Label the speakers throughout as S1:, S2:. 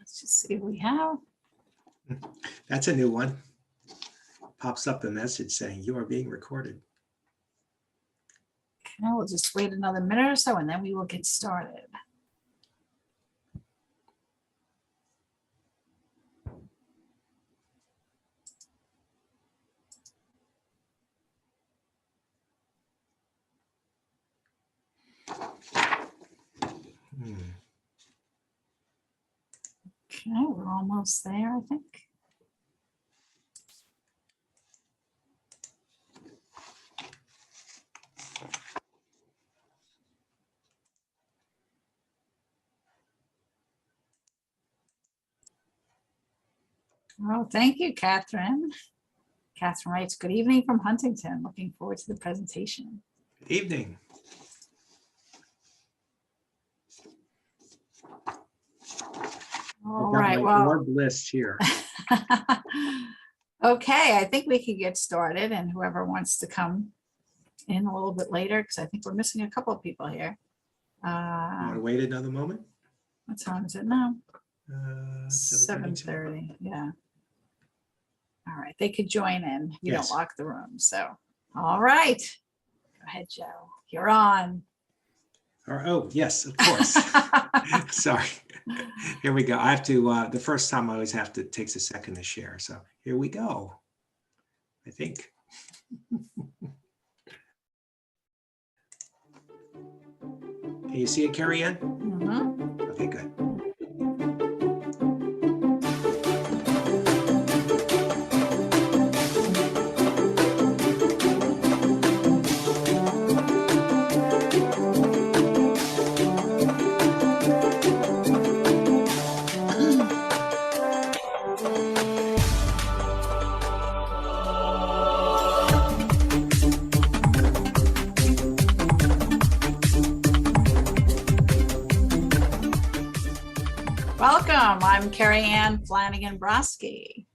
S1: Let's just see what we have.
S2: That's a new one. Pops up a message saying you are being recorded.
S1: Okay, we'll just wait another minute or so and then we will get started. Okay, we're almost there, I think. Oh, thank you, Catherine. Catherine writes, good evening from Huntington. Looking forward to the presentation.
S2: Good evening.
S1: All right, well.
S2: Orb list here.
S1: Okay, I think we can get started, and whoever wants to come in a little bit later, because I think we're missing a couple of people here.
S2: You want to wait another moment?
S1: What time is it now?
S2: 7:32.
S1: 7:30, yeah. All right, they could join in. You
S2: Yes.
S1: don't lock the room, so. All right. Go ahead, Joe. You're on.
S2: Oh, yes, of course. Sorry. Here we go. I have to, the first time I always have to, takes a second to share. So here we go. I think. Can you see it, Kerriann?
S1: Mhm.
S2: Okay, good.
S1: Welcome. I'm Kerriann Flanagan Brosky.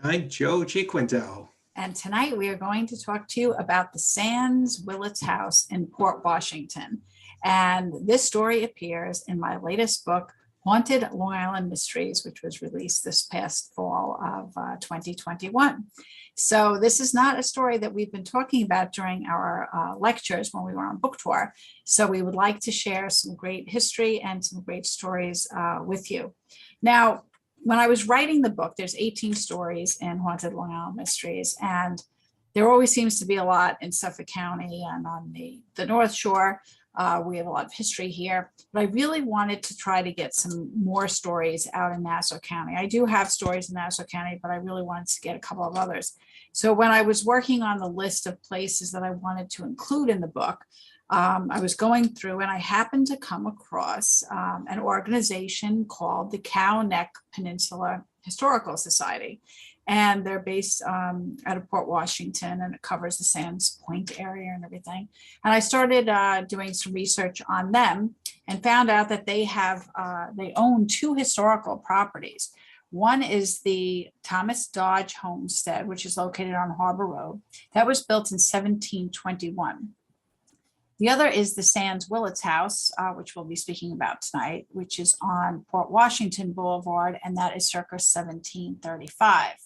S2: I'm Joe Giaquinto.
S1: And tonight we are going to talk to you about the Sands-Willets House in Port Washington. And this story appears in my latest book, Haunted Long Island Mysteries, which was released this past fall of 2021. So this is not a story that we've been talking about during our lectures when we were on book tour. So we would like to share some great history and some great stories with you. Now, when I was writing the book, there's 18 stories in Haunted Long Island Mysteries, and there always seems to be a lot in Suffolk County and on the North Shore. We have a lot of history here, but I really wanted to try to get some more stories out in Nassau County. I do have stories in Nassau County, but I really wanted to get a couple of others. So when I was working on the list of places that I wanted to include in the book, I was going through and I happened to come across an organization called the Cow Neck Peninsula Historical Society. And they're based out of Port Washington, and it covers the Sands Point area and everything. And I started doing some research on them and found out that they own two historical properties. One is the Thomas Dodge homestead, which is located on Harbor Road. That was built in 1721. The other is the Sands-Willets House, which we'll be speaking about tonight, which is on Port Washington Boulevard, and that is circa 1735.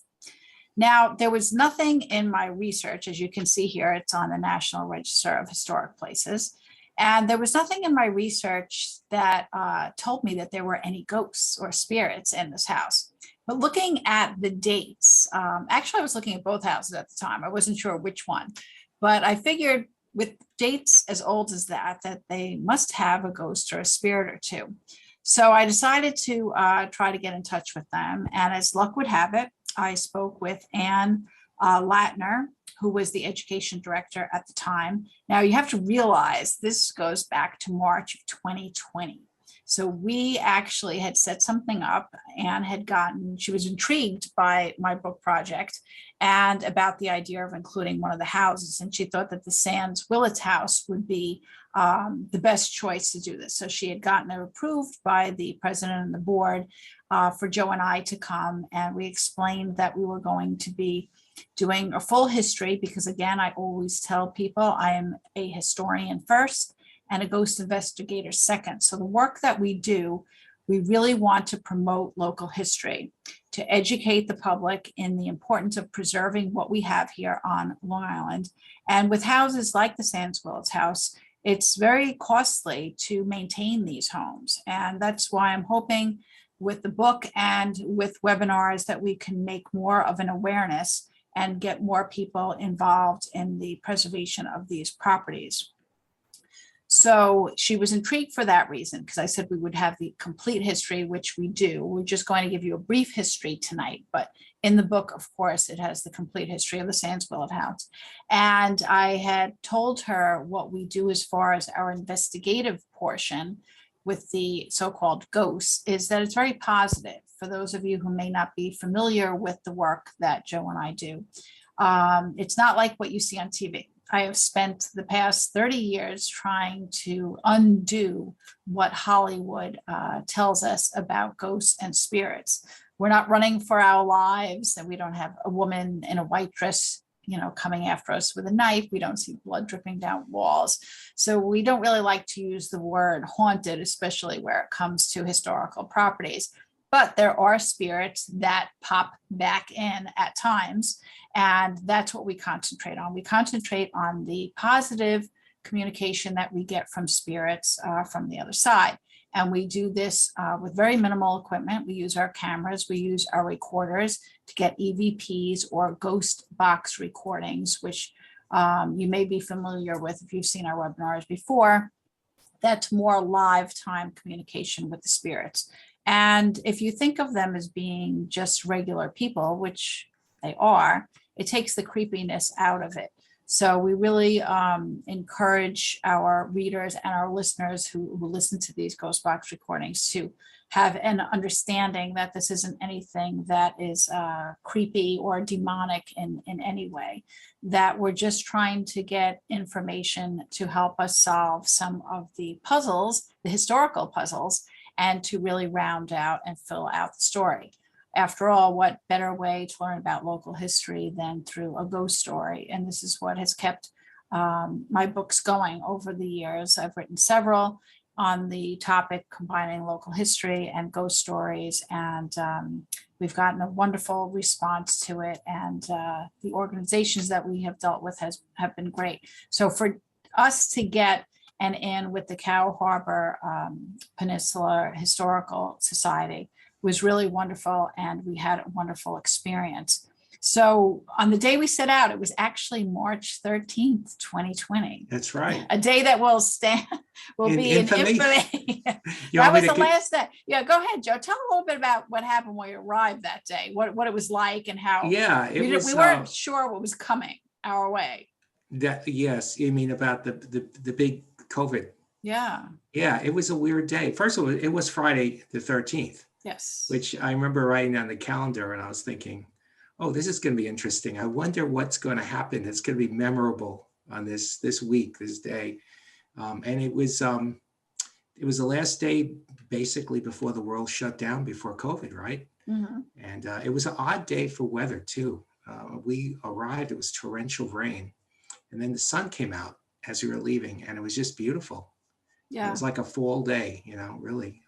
S1: Now, there was nothing in my research, as you can see here, it's on the National Register of Historic Places, and there was nothing in my research that told me that there were any ghosts or spirits in this house. But looking at the dates, actually I was looking at both houses at the time, I wasn't sure which one, but I figured with dates as old as that they must have a ghost or a spirit or two. So I decided to try to get in touch with them. And as luck would have it, I spoke with Ann Latner, who was the education director at the time. Now you have to realize this goes back to March of 2020. So we actually had set something up. Anne she was intrigued by my book project and about the idea of including one of the houses. And she thought that the Sands-Willets House would be the best choice to do this. So she had gotten it approved by the president and the board for Joe and I to come. And we explained that we were going to be doing a full history because, again, I always tell people I am a historian first and a ghost investigator second. So the work that we do We really want to promote local history, to educate the public in the importance of preserving what we have here on Long Island. And with houses like the Sands-Willets House, it's very costly to maintain these homes. And that's why I'm hoping with the book and with webinars that we can make more of an awareness and get more people involved in the preservation of these properties. So she was intrigued for that reason, because I said we would have the complete history, which we do. We're just going to give you a brief history tonight, but in the book, of course, it has the complete history of the Sands-Willets House. And I had told her what we do as far as our investigative portion with the so-called ghosts is that it's very positive. For those of you who may not be familiar with the work that Joe and I do, it's not like what you see on TV. I have spent the past 30 years trying to undo what Hollywood tells us about ghosts and spirits. We're not running for our lives, and we don't have a woman in a white dress, coming after us with a knife. We don't see blood dripping down walls. So we don't really like to use the word haunted, especially where it comes to historical properties. But there are spirits that pop back in at times, and that's what we concentrate on. We concentrate on the positive communication that we get from spirits from the other side. And we do this with very minimal equipment. We use our cameras, we use our recorders to get EVPs or ghost box recordings, which you may be familiar with if you've seen our webinars before. That's more live time communication with the spirits. And if you think of them as being just regular people, which they are, it takes the creepiness out of it. So we really encourage our readers and our listeners who listen to these ghost box recordings to have an understanding that this isn't anything that is creepy or demonic in any way, that we're just trying to get information to help us solve some of the puzzles, the historical puzzles, and to really round out and fill out the story. After all, what better way to learn about local history than through a ghost story? And this is what has kept my books going over the years. I've written several on the topic combining local history and ghost stories, and we've gotten a wonderful response to it. And the organizations that we have dealt with have been great. So for us to get an in with the Cow Harbor Peninsula Historical Society was really wonderful, and we had a wonderful experience. So on the day we set out, it was actually March 13th, 2020.
S2: That's right.
S1: A day that will be in infamy. That was the last day. Yeah, go ahead, Joe. Tell a little bit about what happened when you arrived that day, what it was like, and how we weren't sure what was coming our way.
S2: Yes, you mean about the big COVID.
S1: Yeah.
S2: Yeah, it was a weird day. First of all, it was Friday the 13th.
S1: Yes.
S2: Which I remember writing on the calendar, and I was thinking, oh, this is going to be interesting. I wonder what's going to happen. It's going to be memorable on this week, this day. And it was the last day basically before the world shut down, before COVID, right? Mm-hmm. And it was an odd day for weather too. We arrived, it was torrential rain, and then the sun came out as we were leaving, and it was just beautiful. Yeah. It was like a fall day, really.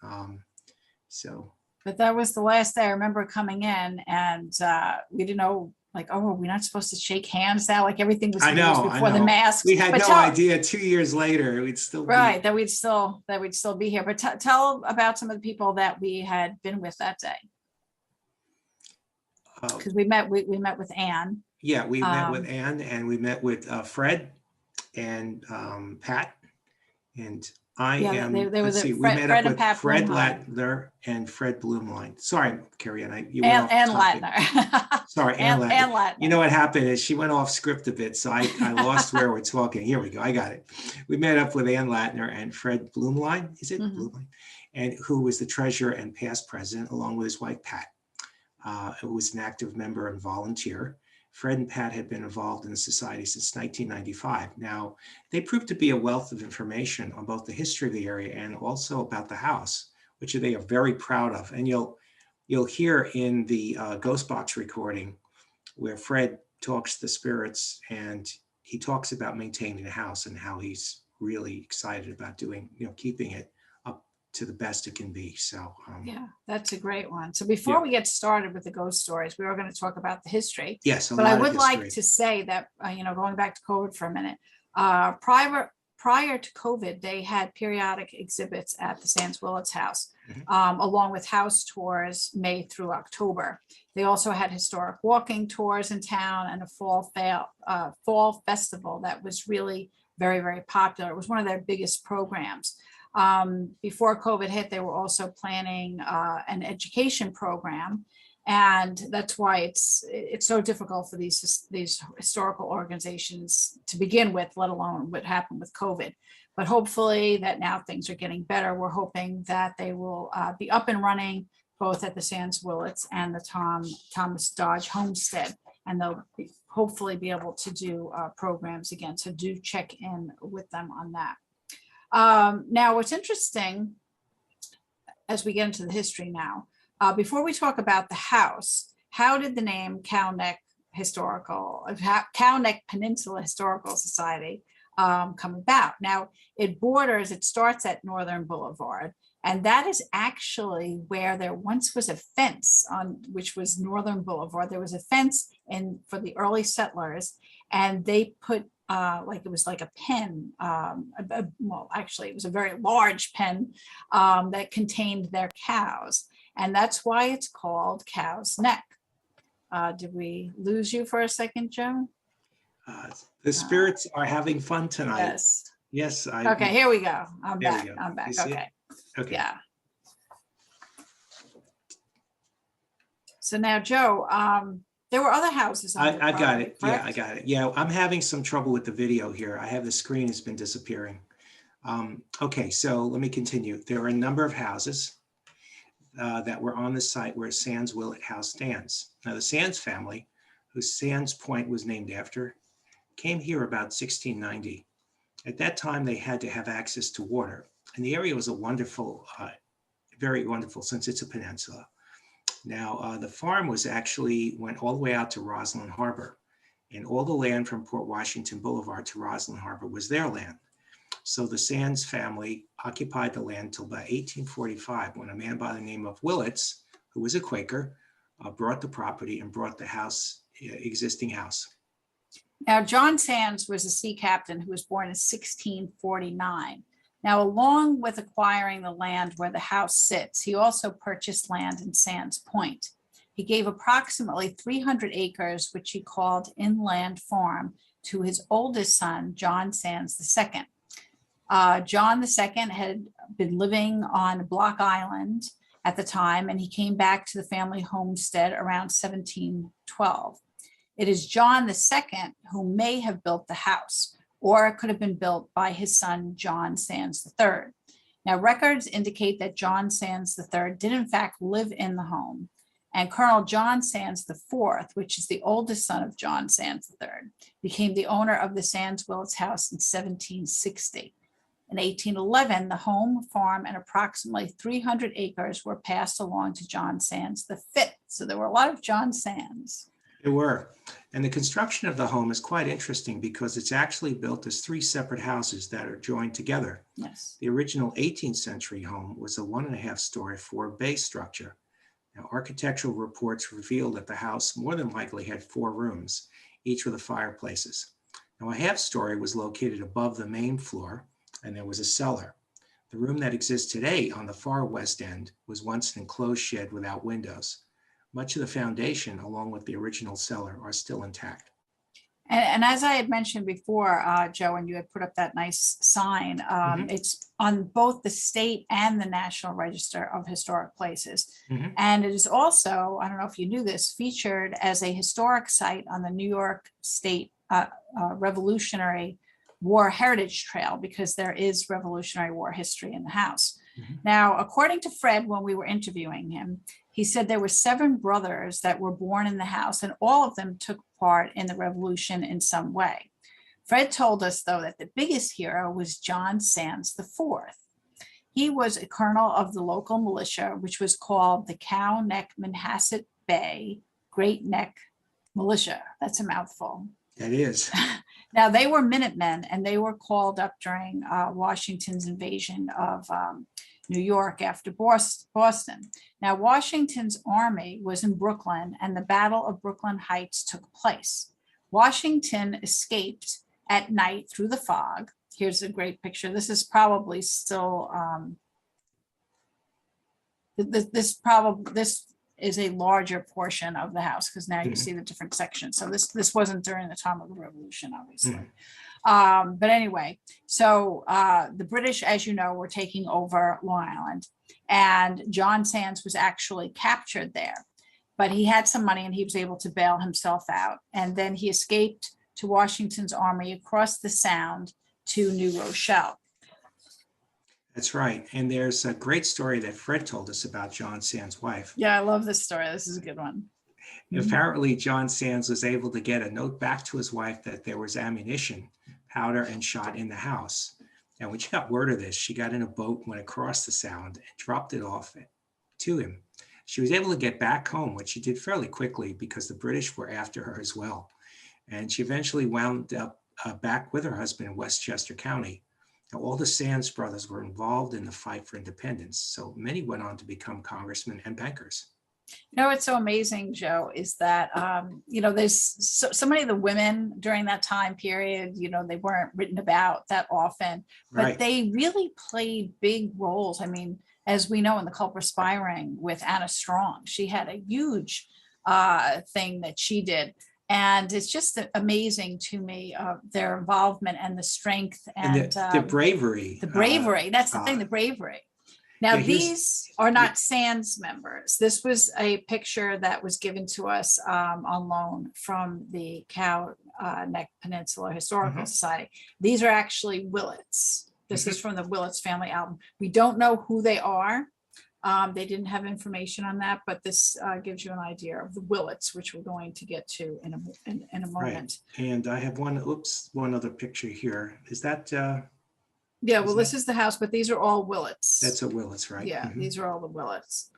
S2: But
S1: that was the last day. I remember coming in, and we didn't know, are we not supposed to shake hands now? Like everything was before the mask.
S2: We had no idea 2 years later we'd still
S1: that we'd still be here. But tell about some of the people that we had been with that day. Because we met with Anne.
S2: Yeah, we met with Anne, and we met with Fred and Pat, and we met up with Fred Latner and Fred Blumlein. Sorry, Kerriann, you went off topic.
S1: Latner.
S2: Sorry, Anne Latner. You know what happened is she went off script a bit, so I lost where we're talking. Here we go. I got it. We met up with Anne Latner and Fred Blumlein. Is it Blumlein? And who was the treasurer and past president, along with his wife Pat, who was an active member and volunteer. Fred and Pat had been involved in the society since 1995. Now, they proved to be a wealth of information on both the history of the area and also about the house, which they are very proud of. And you'll hear in the Ghost Box recording where Fred talks to the spirits, and he talks about maintaining the house and how he's really excited about keeping it up to the best it can be. So
S1: Yeah, that's a great one. So before we get started with the ghost stories, we are going to talk about the history.
S2: yes,
S1: But I
S2: lot of
S1: would like
S2: history.
S1: to say that, going back to COVID for a minute, prior to COVID, they had periodic exhibits at the Sands-Willets House, along with house tours May through October. They also had historic walking tours in town and a fall festival that was really very, very popular. It was one of their biggest programs. Before COVID hit, they were also planning an education program. And that's why it's so difficult for these historical organizations to begin with, let alone what happened with COVID. But hopefully that now things are getting better. We're hoping that they will be up and running both at the Sands-Willets and the Thomas Dodge homestead. And they'll hopefully be able to do programs again. So do check in with them on that. Now, what's interesting as we get into the history now, before we talk about the house, how did the name Cow Neck Peninsula Historical Society come about? Now, it starts at Northern Boulevard, and that is actually where there once was a fence on which was Northern Boulevard. There was a fence for the early settlers, and they put it was like a pen. Well, actually, it was a very large pen that contained their cows. And that's why it's called Cow's Neck. Did we lose you for a second, Joe?
S2: The spirits are having fun tonight.
S1: Yes.
S2: Yes.
S1: Okay, here we go. I'm
S2: There
S1: back.
S2: we go.
S1: I'm back.
S2: You see it?
S1: Okay.
S2: Okay.
S1: Yeah. So now, Joe, there were other houses on the
S2: I got
S1: property,
S2: it. Yeah,
S1: correct?
S2: I got it. Yeah, I'm having some trouble with the video here. I have the screen has been disappearing. Okay, so let me continue. There are a number of houses that were on the site where Sands-Willets House stands. Now, the Sands family, whose Sands Point was named after, came here about 1690. At that time, they had to have access to water, and the area was a wonderful, very wonderful, since it's a peninsula. Now, the farm went all the way out to Roslyn Harbor, and all the land from Port Washington Boulevard to Roslyn Harbor was their land. So the Sands family occupied the land till about 1845, when a man by the name of Willets, who was a Quaker, brought the property and brought the existing house.
S1: Now, John Sands was a sea captain who was born in 1649. Now, along with acquiring the land where the house sits, he also purchased land in Sands Point. He gave approximately 300 acres, which he called Inland Farm, to his oldest son, John Sands II. John II had been living on Block Island at the time, and he came back to the family homestead around 1712. It is John II who may have built the house, or it could have been built by his son, John Sands III. Now, records indicate that John Sands III did in fact live in the home, and Colonel John Sands IV, which is the oldest son of John Sands III, became the owner of the Sands-Willets House in 1760. In 1811, the home, farm, and approximately 300 acres were passed along to John Sands V. So there were a lot of John Sands.
S2: There were. And the construction of the home is quite interesting because it's actually built as three separate houses that are joined together.
S1: Yes.
S2: The original 18th century home was a 1.5-story, 4-bay structure. Now, architectural reports reveal that the house more than likely had 4 rooms, each with fireplaces. Now, a half-story was located above the main floor, and there was a cellar. The room that exists today on the far west end was once an enclosed shed without windows. Much of the foundation, along with the original cellar, are still intact.
S1: And as I had mentioned before, Joe, and you had put up that nice sign, it's on both the state and the National Register of Historic Places. And it is also, I don't know if you knew this, featured as a historic site on the New York State Revolutionary War Heritage Trail, because there is Revolutionary War history in the house. Now, according to Fred, when we were interviewing him, he said there were 7 brothers that were born in the house, and all of them took part in the revolution in some way. Fred told us, though, that the biggest hero was John Sands IV. He was a colonel of the local militia, which was called the Cow Neck Manhasset Bay Great Neck Militia. That's a mouthful.
S2: It is.
S1: Now, they were Minutemen, and they were called up during Washington's invasion of New York after Boston. Now, Washington's army was in Brooklyn, and the Battle of Brooklyn Heights took place. Washington escaped at night through the fog. Here's a great picture. This is probably still, this is a larger portion of the house, because now you see the different sections. So this wasn't during the time of the Revolution, obviously. But anyway, so the British, as you know, were taking over Long Island, and John Sands was actually captured there. But he had some money and he was able to bail himself out. And then he escaped to Washington's army across the Sound to New Rochelle.
S2: That's right. And there's a great story that Fred told us about John Sands' wife.
S1: Yeah, I love this story. This is a good one.
S2: Apparently, John Sands was able to get a note back to his wife that there was ammunition, powder, and shot in the house. And when she got word of this, she got in a boat, went across the Sound, and dropped it off to him. She was able to get back home, which she did fairly quickly because the British were after her as well. And she eventually wound up back with her husband in Westchester County. Now, all the Sands brothers were involved in the fight for independence, so many went on to become congressmen and bankers.
S1: You know, what's so amazing, Joe, is that, there's so many of the women during that time period, they weren't written about that often, but
S2: Right.
S1: They really played big roles. I mean, as we know in the Culper Spy Ring with Anna Strong, she had a huge thing that she did. And it's just amazing to me, their involvement and the strength and
S2: the bravery.
S1: The bravery, that's the thing, the bravery. Now, these are not Sands members. This was a picture that was given to us on loan from the Cow Neck Peninsula Historical Society. These are actually Willets. This is from the Willets family album. We don't know who they are. They didn't have information on that, but this gives you an idea of the Willets, which we're going to get to in a moment.
S2: Right. And I have one other picture here. Is that?
S1: Yeah, well, this is the house, but these are all Willets.
S2: That's a Willets, right?
S1: Yeah, these are all the Willets,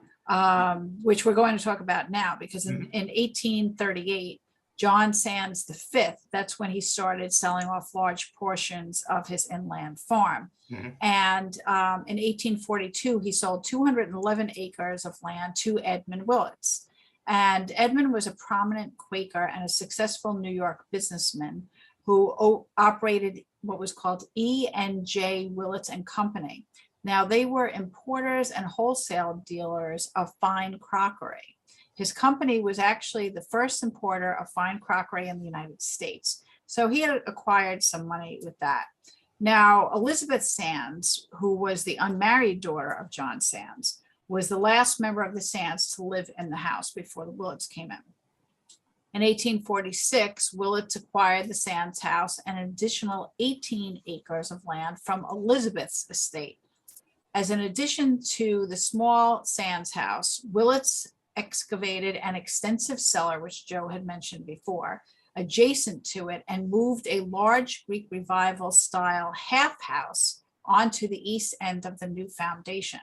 S1: which we're going to talk about now, because in 1838, John Sands V, that's when he started selling off large portions of his inland farm. And in 1842, he sold 211 acres of land to Edmund Willets. And Edmund was a prominent Quaker and a successful New York businessman who operated what was called E&J Willets and Company. Now, they were importers and wholesale dealers of fine crockery. His company was actually the first importer of fine crockery in the United States. So he had acquired some money with that. Now, Elizabeth Sands, who was the unmarried daughter of John Sands, was the last member of the Sands to live in the house before the Willets came in. In 1846, Willets acquired the Sands house and an additional 18 acres of land from Elizabeth's estate. As an addition to the small Sands house, Willets excavated an extensive cellar, which Joe had mentioned before, adjacent to it, and moved a large Greek Revival style half house onto the east end of the new foundation.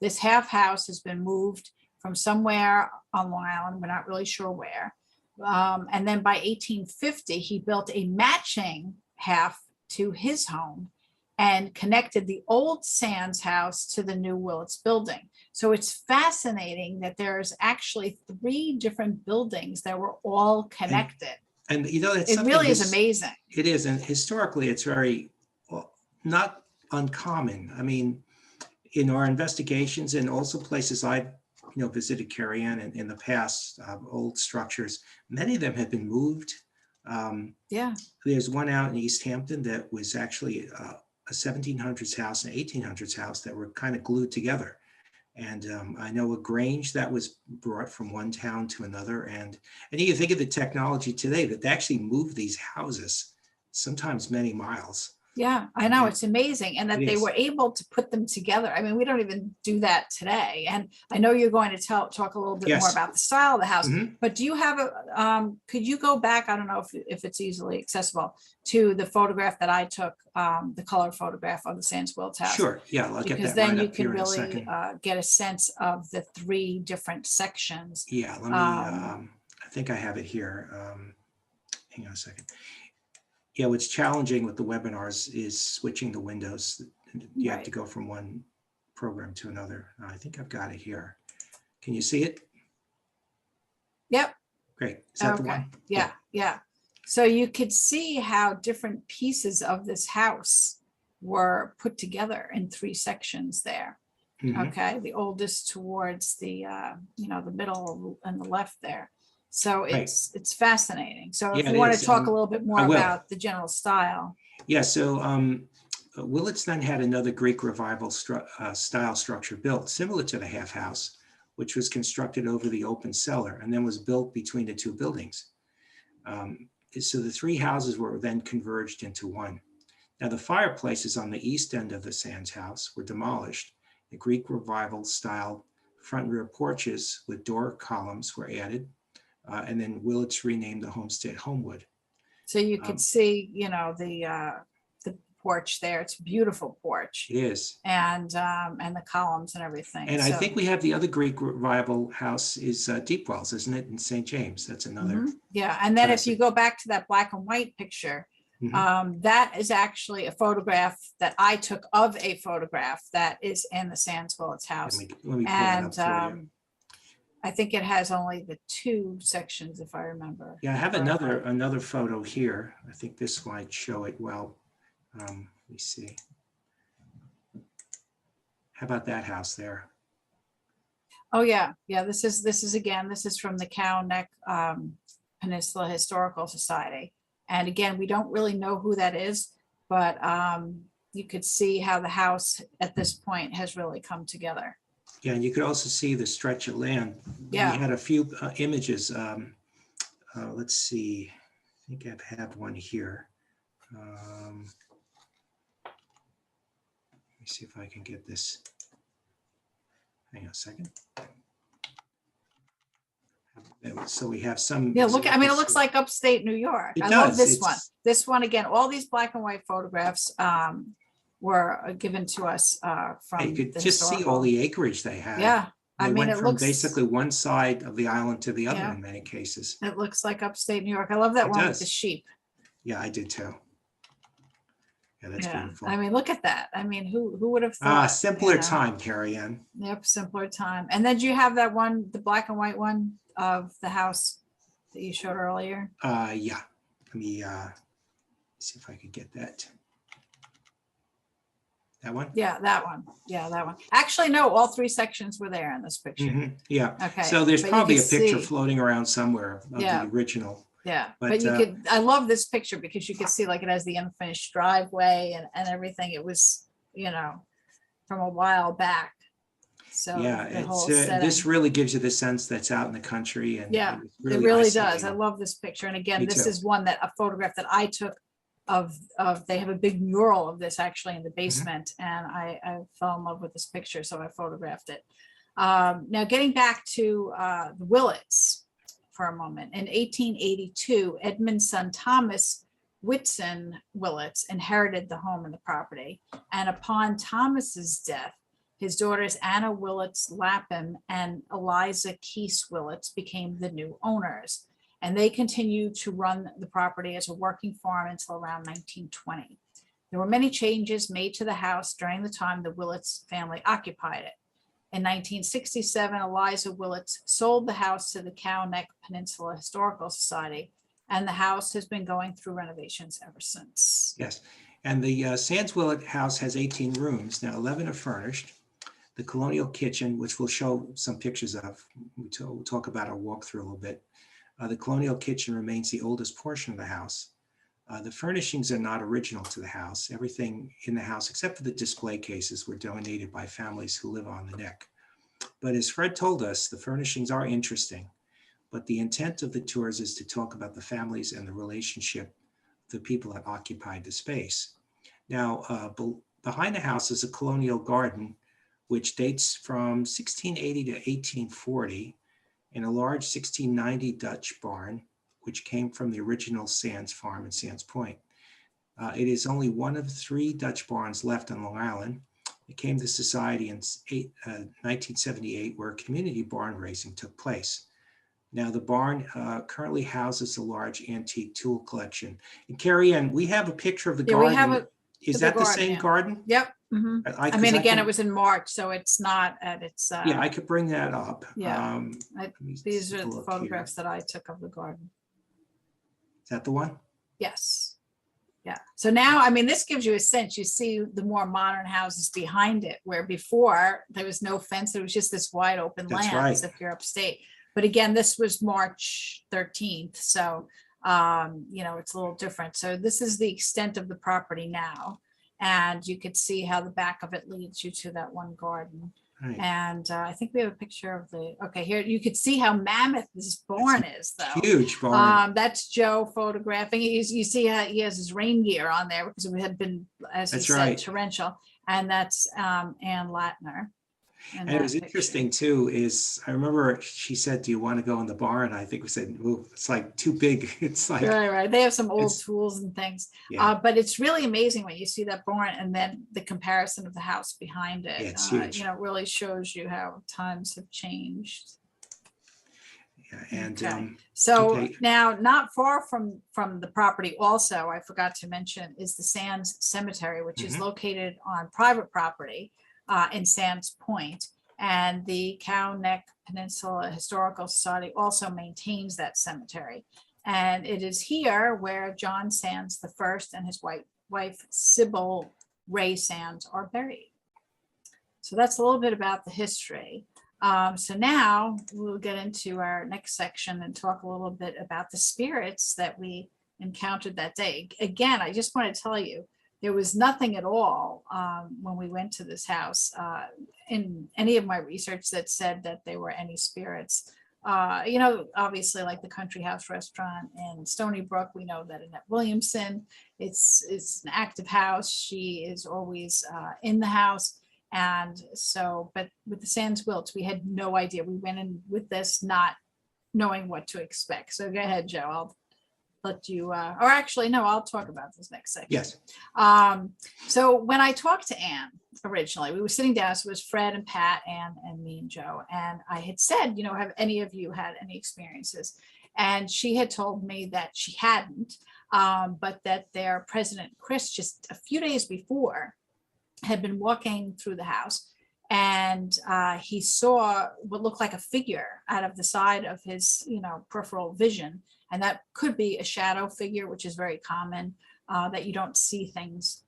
S1: This half house has been moved from somewhere on Long Island, we're not really sure where. And then by 1850, he built a matching half to his home and connected the old Sands house to the new Willets building. So it's fascinating that there's actually 3 different buildings that were all connected.
S2: And it's
S1: it really is amazing.
S2: It is. And historically, it's very not uncommon. I mean, in our investigations and also places I've visited Kerriann in the past, old structures, many of them have been moved. There's one out in East Hampton that was actually a 1700s house and 1800s house that were kind of glued together. And I know a Grange that was brought from one town to another. And you think of the technology today that they actually move these houses, sometimes many miles.
S1: Yeah, I know. It's amazing. And that they were able to put them together. I mean, we don't even do that today. And I know you're going to talk a little bit more about the style of the house, but do you have could you go back? I don't know if it's easily accessible to the photograph that I took, the color photograph of the Sands-Willets house.
S2: Sure. Yeah, I'll get that.
S1: Because then you can really get a sense of the 3 different sections.
S2: Yeah, let me, I think I have it here. hang on a second. Yeah, what's challenging with the webinars is switching the windows. You have to go from one program to another. I think I've got it here. Can you see it?
S1: Yep.
S2: Great. Is that the
S1: Okay.
S2: one?
S1: Yeah. Yeah. So you could see how different pieces of this house were put together in 3 sections there.
S2: Mhm.
S1: Okay. The oldest towards the, the middle and the left there. So it's fascinating. So if
S2: Yeah,
S1: you
S2: it
S1: want
S2: is.
S1: to talk a little bit more
S2: I will.
S1: about the general style.
S2: Yeah, so Willets then had another Greek revival style structure built, similar to the half house, which was constructed over the open cellar and then was built between the 2 buildings. So the 3 houses were then converged into one. Now the fireplaces on the east end of the Sands house were demolished. The Greek revival style front and rear porches with door columns were added, and then Willets renamed the homestead Homewood.
S1: So you could see, the porch there. It's a beautiful porch.
S2: It is.
S1: And the columns and everything.
S2: And I think we have the other Greek revival house is Deep Wells, isn't it, in St. James? That's another.
S1: Yeah, and then if
S2: classic.
S1: you go back to that black and white picture,
S2: Mhm.
S1: that is actually a photograph that I took of a photograph that is in the Sands-Willets House.
S2: Let me pull that
S1: And
S2: up for you.
S1: I think it has only the 2 sections, if I remember.
S2: Yeah, I have another photo here. I think this might show it well. Let me see. How about that house there?
S1: Oh yeah, yeah. This is from the Cow Neck Peninsula Historical Society, and again, we don't really know who that is, but you could see how the house at this point has really come together.
S2: Yeah, and you could also see the stretch of land.
S1: Yeah.
S2: We had a few images. Let's see. I think I have one here. Let me see if I can get this. Hang on a second. So we have some.
S1: Yeah, look, I mean, it looks like upstate New York. I love this one. This one, again, all these black and white photographs were given to us from.
S2: You could just see all the acreage they had.
S1: Yeah, I mean, it looks
S2: basically one side of the island to the other in many cases.
S1: It looks like upstate New York. I love that one with the sheep.
S2: Yeah, I did too. Yeah, that's beautiful.
S1: I mean, look at that. I mean, who would have thought?
S2: Simpler time, Kerriann.
S1: Yep, simpler time. And then do you have that one, the black and white one of the house that you showed earlier?
S2: Yeah. Let me see if I could get that. That one?
S1: Yeah, that one. Yeah, that one. Actually, no, all 3 sections were there in this picture.
S2: Mm-hmm. Yeah.
S1: Okay.
S2: So there's probably a picture floating around somewhere of the original.
S1: Yeah, but you could, I love this picture because you could see like it has the unfinished driveway and everything. It was, from a while back. So
S2: yeah, this really gives you the sense that's out in the country. And
S1: yeah,
S2: really
S1: it really does. I love this picture. And again, this is a photograph that I took of they have a big mural of this actually in the basement. And I fell in love with this picture. So I photographed it. Now getting back to the Willets for a moment. In 1882, Edmund's son Thomas Whitson Willets inherited the home and the property. And upon Thomas's death, his daughters Anna Willets Lapham and Eliza Keese Willets became the new owners. And they continued to run the property as a working farm until around 1920. There were many changes made to the house during the time the Willets family occupied it. In 1967, Eliza Willets sold the house to the Cow Neck Peninsula Historical Society, and the house has been going through renovations ever since.
S2: Yes, and the Sands-Willets house has 18 rooms. Now 11 are furnished. The colonial kitchen, which we'll show some pictures of, we'll talk about our walkthrough a little bit. The colonial kitchen remains the oldest portion of the house. The furnishings are not original to the house. Everything in the house, except for the display cases, were donated by families who live on the neck. But as Fred told us, the furnishings are interesting, but the intent of the tours is to talk about the families and the relationship of the people that occupied the space. Now, behind the house is a colonial garden, which dates from 1680 to 1840, and a large 1690 Dutch barn, which came from the original Sands farm in Sands Point. It is only one of 3 Dutch barns left on Long Island. It came to society in 1978, where community barn raising took place. Now, the barn currently houses a large antique tool collection. And Kerriann, we have a picture of the
S1: Yeah, we have
S2: garden. Is
S1: the
S2: that the
S1: garden,
S2: same
S1: yeah.
S2: garden?
S1: Yep. Mhm. I
S2: 'Cause
S1: mean, again,
S2: can-
S1: it was in March, so it's not at its.
S2: Yeah, I could bring that up.
S1: Yeah.
S2: Let me
S1: These
S2: take
S1: are
S2: a
S1: the
S2: look here.
S1: photographs that I took of the garden.
S2: Is that the one?
S1: Yes. Yeah. So now, I mean, this gives you a sense. You see the more modern houses behind it, where before there was no fence. It was just this wide open
S2: That's
S1: land,
S2: right.
S1: as if you're upstate. But again, this was March 13th. So, you know, it's a little different. So this is the extent of the property now. And you could see how the back of it leads you to that one garden.
S2: Right.
S1: And I think we have a picture of the, okay, here you could see how mammoth this barn is, though.
S2: Huge barn.
S1: That's Joe photographing. You see how he has his rain gear on there because we had been, as he
S2: That's
S1: said,
S2: right.
S1: torrential. And that's Ann Latner.
S2: And it was interesting too, is I remember she said, do you want to go in the barn? I think we said, oh, it's like too big. It's like,
S1: right. They have some old
S2: it's-
S1: tools and things.
S2: Yeah.
S1: But it's really amazing when you see that barn and then the comparison of the house behind it.
S2: Yeah, it's huge.
S1: You know, it really shows you how times have changed.
S2: Yeah, and
S1: Okay. So
S2: okay.
S1: now, not far from the property also, I forgot to mention, is the Sands Cemetery, which is located on private property in Sands Point. And the Cow Neck Peninsula Historical Society also maintains that cemetery. And it is here where John Sands I and his wife Sybil Ray Sands are buried. So that's a little bit about the history. So now we'll get into our next section and talk a little bit about the spirits that we encountered that day. Again, I just want to tell you, there was nothing at all when we went to this house in any of my research that said that there were any spirits. You know, obviously, like the Country House Restaurant in Stony Brook, we know that Annette Williamson, it's an active house. She is always in the house. And so, but with the Sands-Willets, we had no idea. We went in with this not knowing what to expect. So go ahead, Joe. I'll let you, or actually, no, I'll talk about this next section.
S2: Yes.
S1: So when I talked to Anne originally, we were sitting down, so it was Fred and Pat, Anne and me and Joe. And I had said, you know, have any of you had any experiences? And she had told me that she hadn't, but that their president, Chris, just a few days before, had been walking through the house and he saw what looked like a figure out of the side of his, you know, peripheral vision. And that could be a shadow figure, which is very common, that you don't see things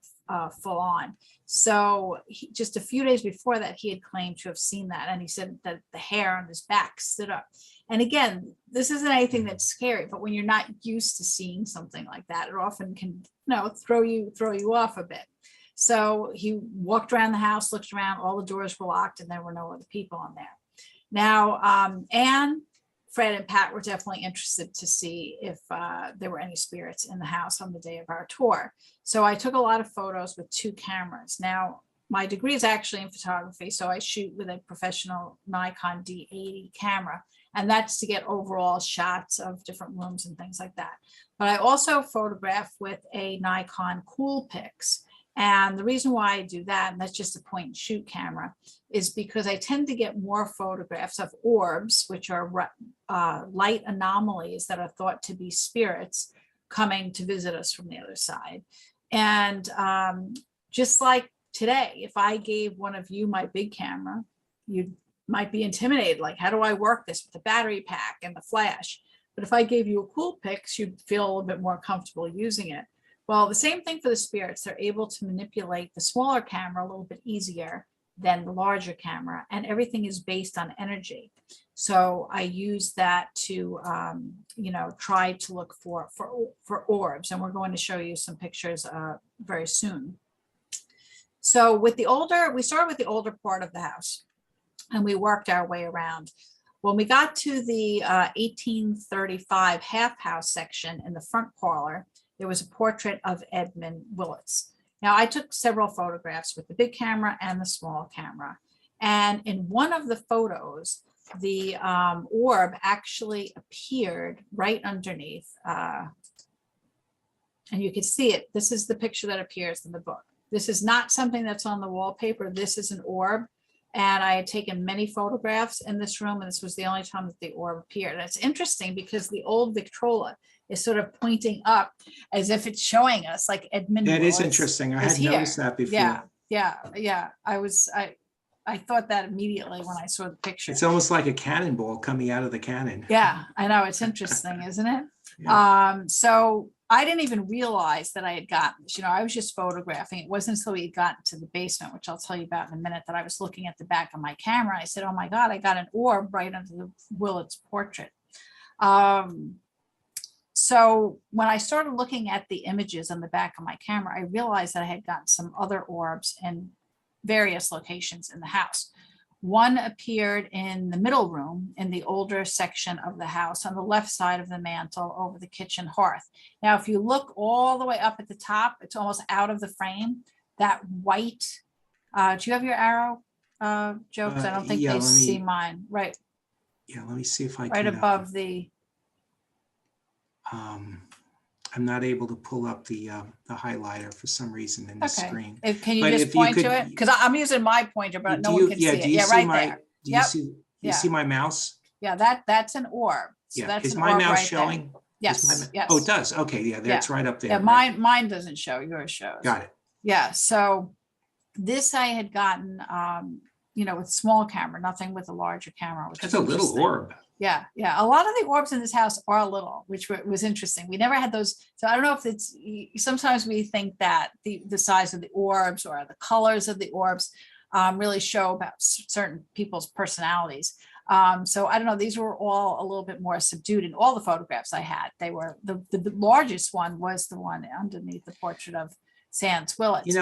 S1: full on. So just a few days before that, he had claimed to have seen that. And he said that the hair on his back stood up. And again, this isn't anything that's scary, but when you're not used to seeing something like that, it often can, you know, throw you off a bit. So he walked around the house, looked around, all the doors were locked and there were no other people in there. Now, Anne, Fred and Pat were definitely interested to see if there were any spirits in the house on the day of our tour. So I took a lot of photos with 2 cameras. Now, my degree is actually in photography, so I shoot with a professional Nikon D80 camera, and that's to get overall shots of different rooms and things like that. But I also photograph with a Nikon Coolpix. And the reason why I do that, and that's just a point and shoot camera, is because I tend to get more photographs of orbs, which are light anomalies that are thought to be spirits coming to visit us from the other side. And just like today, if I gave one of you my big camera, you might be intimidated, like, how do I work this with the battery pack and the flash? But if I gave you a Coolpix, you'd feel a little bit more comfortable using it. Well, the same thing for the spirits. They're able to manipulate the smaller camera a little bit easier than the larger camera, and everything is based on energy. So I use that to, you know, try to look for orbs, and we're going to show you some pictures very soon. So with the older, we started with the older part of the house, and we worked our way around. When we got to the 1835 half house section in the front parlor, there was a portrait of Edmund Willets. Now, I took several photographs with the big camera and the small camera. And in one of the photos, the orb actually appeared right underneath. And you can see it. This is the picture that appears in the book. This is not something that's on the wallpaper. This is an orb. And I had taken many photographs in this room, and this was the only time that the orb appeared. And it's interesting because the old Victrola is sort of pointing up as if it's showing us like Edmund.
S2: That is
S1: Willis
S2: interesting. I
S1: is
S2: hadn't
S1: here.
S2: noticed that before.
S1: Yeah. I thought that immediately when I saw the picture.
S2: It's almost like a cannonball coming out of the cannon.
S1: Yeah, I know. It's interesting, isn't it?
S2: Yeah.
S1: So I didn't even realize that I had gotten this. I was just photographing. It wasn't until we had gotten to the basement, which I'll tell you about in a minute, that I was looking at the back of my camera. I said, oh my God, I got an orb right under the Willets portrait. So when I started looking at the images on the back of my camera, I realized that I had gotten some other orbs in various locations in the house. One appeared in the middle room in the older section of the house on the left side of the mantle over the kitchen hearth. Now, if you look all the way up at the top, it's almost out of the frame. That white, do you have your arrow, Joe? Because I don't think they see mine. Right.
S2: Yeah, let me see if I can.
S1: Right above the.
S2: I'm not able to pull up the highlighter for some reason in the screen.
S1: Can you just point to it? Because I'm using my pointer, but no one can see it. Yeah, right there.
S2: Do you see my mouse?
S1: Yeah, that's an orb. So
S2: Yeah,
S1: that's
S2: is
S1: an
S2: my
S1: orb
S2: mouse
S1: right
S2: showing?
S1: there. Yes, yes.
S2: Oh, it does. Okay, yeah, that's right up there.
S1: Yeah,
S2: right.
S1: mine doesn't show, yours shows.
S2: Got it.
S1: Yeah, so this I had gotten, with small camera, nothing with a larger camera. Which
S2: That's
S1: is
S2: a little
S1: interesting.
S2: orb.
S1: Yeah. A lot of the orbs in this house are little, which was interesting. We never had those. So I don't know if it's, sometimes we think that the size of the orbs or the colors of the orbs really show about certain people's personalities. So I don't know, these were all a little bit more subdued in all the photographs I had. They were, the largest one was the one underneath the portrait of Sands-Willets.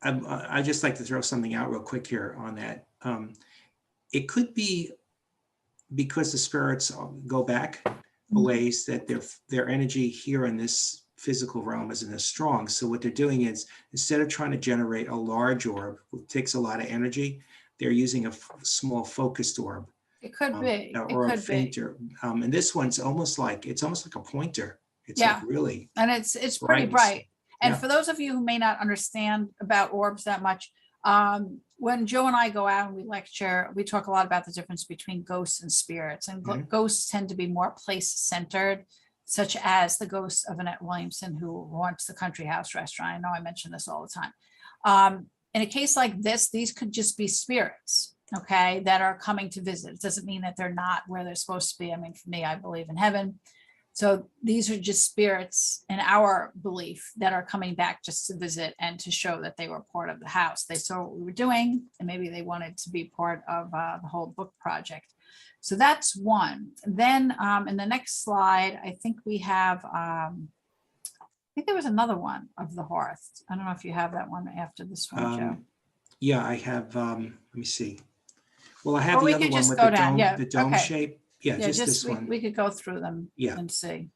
S2: I just like to throw something out real quick here on that. It could be because the spirits go back a ways, that their energy here in this physical realm isn't as strong. So what they're doing is, instead of trying to generate a large orb, which takes a lot of energy, they're using a small focused orb.
S1: It could be.
S2: Or a fainter. And this one's almost like a pointer. It's like really.
S1: And it's pretty bright. And for those of you who may not understand about orbs that much, when Joe and I go out and we lecture, we talk a lot about the difference between ghosts and spirits. And ghosts tend to be more place-centered, such as the ghost of Annette Williamson, who haunts the Country House restaurant. I know I mention this all the time. In a case like this, these could just be spirits, okay, that are coming to visit. It doesn't mean that they're not where they're supposed to be. I mean, for me, I believe in heaven. So these are just spirits in our belief that are coming back just to visit and to show that they were part of the house. They saw what we were doing, and maybe they wanted to be part of the whole book project. So that's one. Then in the next slide, I think we have, I think there was another one of the hearth. I don't know if you have that one after this one, Joe.
S2: Yeah, I have, let me see. Well, I have the other one with the dome shape. Yeah, just this one.
S1: We could go through them and see.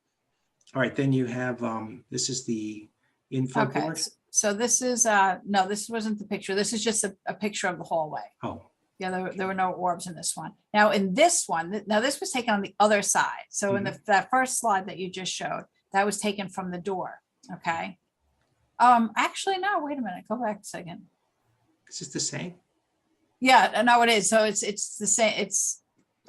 S2: All right, then you have, this is the info board.
S1: So this is, no, this wasn't the picture. This is just a picture of the hallway.
S2: Oh.
S1: Yeah, there were no orbs in this one. Now in this one, now this was taken on the other side. So in that first slide that you just showed, that was taken from the door, okay? Actually, no, wait a minute, go back a second.
S2: Is this the same?
S1: Yeah, no, it is. So it's the same, it's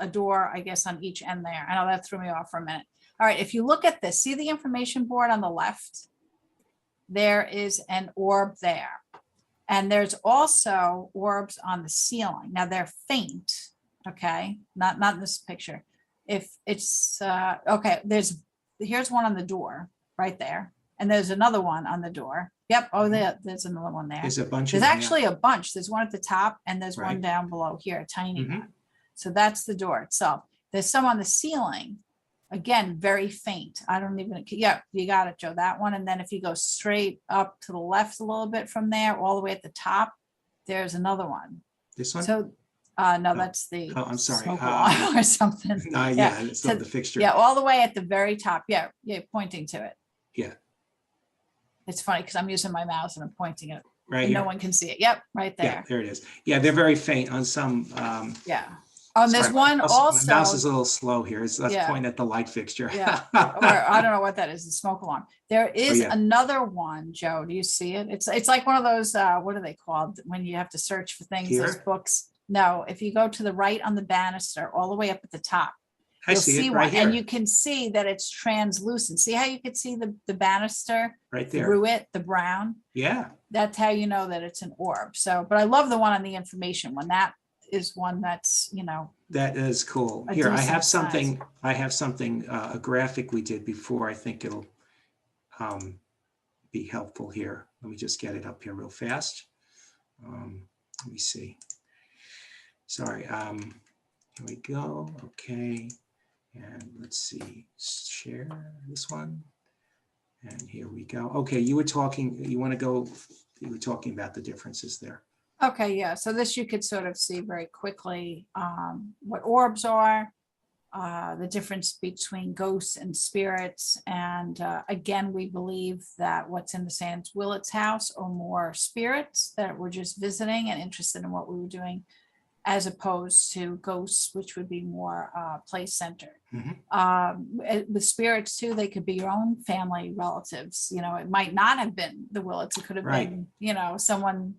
S1: a door, I guess, on each end there. I know that threw me off for a minute. All right, if you look at this, see the information board on the left? There is an orb there. And there's also orbs on the ceiling. Now they're faint, okay? Not in this picture. If it's, okay, here's one on the door right there. And there's another one on the door. Yep, oh, there's another one there.
S2: There's a bunch.
S1: There's actually a bunch. There's one at the top and there's one down below here, a tiny one. So that's the door itself. There's some on the ceiling, again, very faint. I don't even, yeah, you got it, Joe, that one. And then if you go straight up to the left a little bit from there, all the way at the top, there's another one.
S2: This one?
S1: So, no, that's the.
S2: Oh, I'm sorry.
S1: Smoke alarm or something.
S2: Yeah, it's not the fixture.
S1: Yeah, all the way at the very top. Yeah, pointing to it.
S2: Yeah.
S1: It's funny because I'm using my mouse and I'm pointing it.
S2: Right
S1: and
S2: here.
S1: No one can see it. Yep, right there.
S2: Yeah, there it is. Yeah, they're very faint on some.
S1: Yeah. On this
S2: Sorry,
S1: one
S2: my mouse is
S1: also,
S2: a little slow here. Let's
S1: yeah,
S2: point at the light fixture.
S1: yeah, or I don't know what that is, the smoke alarm. There is
S2: yeah.
S1: another one, Joe. Do you see it? It's like one of those, what are they called? When you have to search for things, those
S2: Here?
S1: books. No, if you go to the right on the banister, all the way up at the top,
S2: I
S1: you'll
S2: see
S1: see
S2: it
S1: one,
S2: right
S1: and
S2: here,
S1: you can see that it's translucent. See how you could see the banister
S2: right there.
S1: through it, the brown?
S2: Yeah,
S1: That's how you know that it's an orb. So, but I love the one on the information one. That is one that's, you know,
S2: that is cool.
S1: a
S2: Here, I have
S1: decent size.
S2: something, a graphic we did before. I think it'll be helpful here. Let me just get it up here real fast. Let me see. Sorry, here we go. Okay, and let's see, share this one. And here we go. Okay, you were talking about the differences there.
S1: Okay, yeah. So this you could sort of see very quickly what orbs are, the difference between ghosts and spirits. And again, we believe that what's in the Sands-Willets house are more spirits that were just visiting and interested in what we were doing, as opposed to ghosts, which would be more place-centered. With spirits too, they could be your own family relatives. You know, it might not have been the Willets. It could have been, you know, someone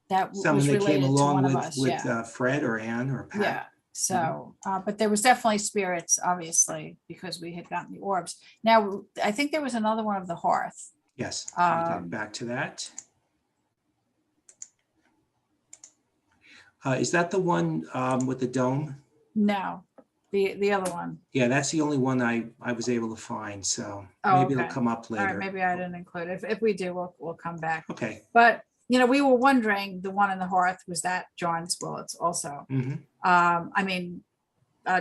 S1: that was
S2: Someone that
S1: related
S2: came
S1: to
S2: along
S1: one of
S2: with,
S1: us.
S2: with
S1: Yeah.
S2: Fred or Ann or Pat.
S1: Yeah. So, but there was definitely spirits, obviously, because we had gotten the orbs. Now, I think there was another one of the hearth.
S2: Yes, let me get back to that. Is that the one with the dome?
S1: No, the other one.
S2: Yeah, that's the only one I was able to find. So
S1: Oh,
S2: maybe
S1: okay.
S2: it'll come up later.
S1: All right, maybe I didn't include it. If we do, we'll come back.
S2: Okay.
S1: But you know, we were wondering, the one in the hearth, was that John's Willets also? I mean,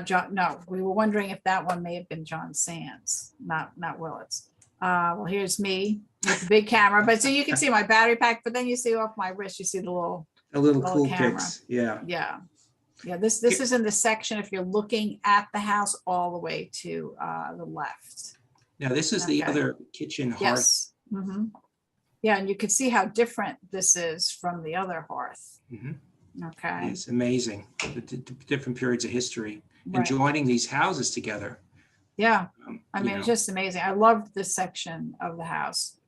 S1: John, no, we were wondering if that one may have been John Sands, not Willets. Well, here's me with the big camera, but so you can see my battery pack, but then you see off my wrist, you see the little
S2: cool
S1: camera.
S2: pics. Yeah.
S1: Yeah. This is in the section, if you're looking at the house, all the way to the left.
S2: Now this is the other kitchen hearth.
S1: Yes. Yeah, and you can see how different this is from the other hearth. Okay.
S2: It's amazing, the different periods of history and joining these houses together.
S1: Yeah, I mean, it's just amazing. I loved this section of the house.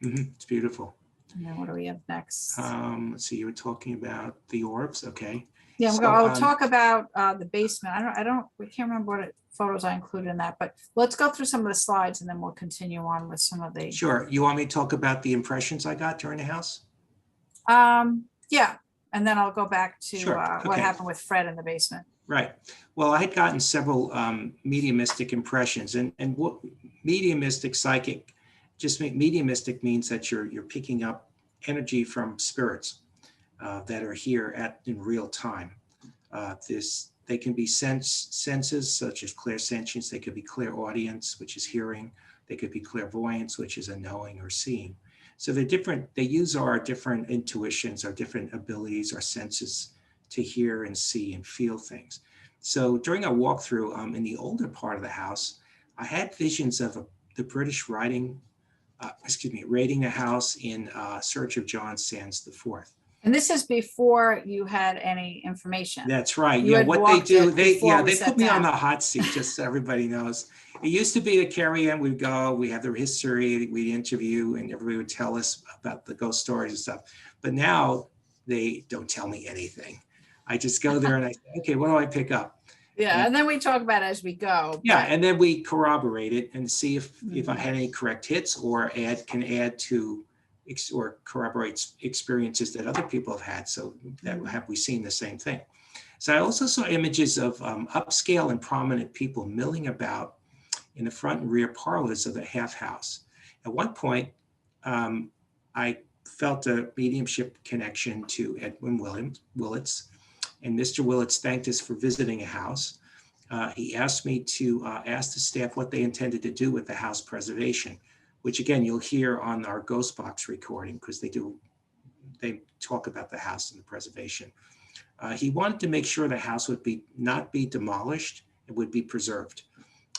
S2: It's beautiful.
S1: And then what do we have next?
S2: Let's see, you were talking about the orbs. Okay.
S1: Yeah,
S2: So,
S1: I'll talk about we can't remember what photos I included in that, but let's go through some of the slides and then we'll continue on with some of the.
S2: Sure. You want me to talk about the impressions I got during the house?
S1: Yeah, and then I'll go back to what
S2: Okay.
S1: happened with Fred in the basement.
S2: Right. Well, I had gotten several mediumistic impressions, and what mediumistic psychic, mediumistic means that you're picking up energy from spirits that are here in real time. They can be senses such as clairsentience. They could be clairaudience, which is hearing. They could be clairvoyance, which is a knowing or seeing. So they're different. They use our different intuitions, our different abilities, our senses to hear and see and feel things. So during our walkthrough in the older part of the house, I had visions of the British raiding the house in search of John Sands IV.
S1: And this is before you had any information.
S2: That's right.
S1: You
S2: Yeah,
S1: had
S2: what they do, they
S1: sat
S2: put me on
S1: down.
S2: the hot seat, just so everybody knows. It used to be that Kerriann would go, we have their history, we interview, and everybody would tell us about the ghost stories and stuff. But now they don't tell me anything. I just go there and I say, okay, what do I pick up?
S1: Yeah, and then we talk about it as we go.
S2: Yeah, and then we corroborate it and see if I had any correct hits or can add to or corroborates experiences that other people have had. So that have we seen the same thing? So I also saw images of upscale and prominent people milling about in the front and rear parlors of the half house. At one point, I felt a mediumship connection to Edwin Willets, and Mr. Willets thanked us for visiting a house. He asked me to ask the staff what they intended to do with the house preservation, which again, you'll hear on our Ghost Box recording because they talk about the house and the preservation. He wanted to make sure the house would not be demolished, it would be preserved.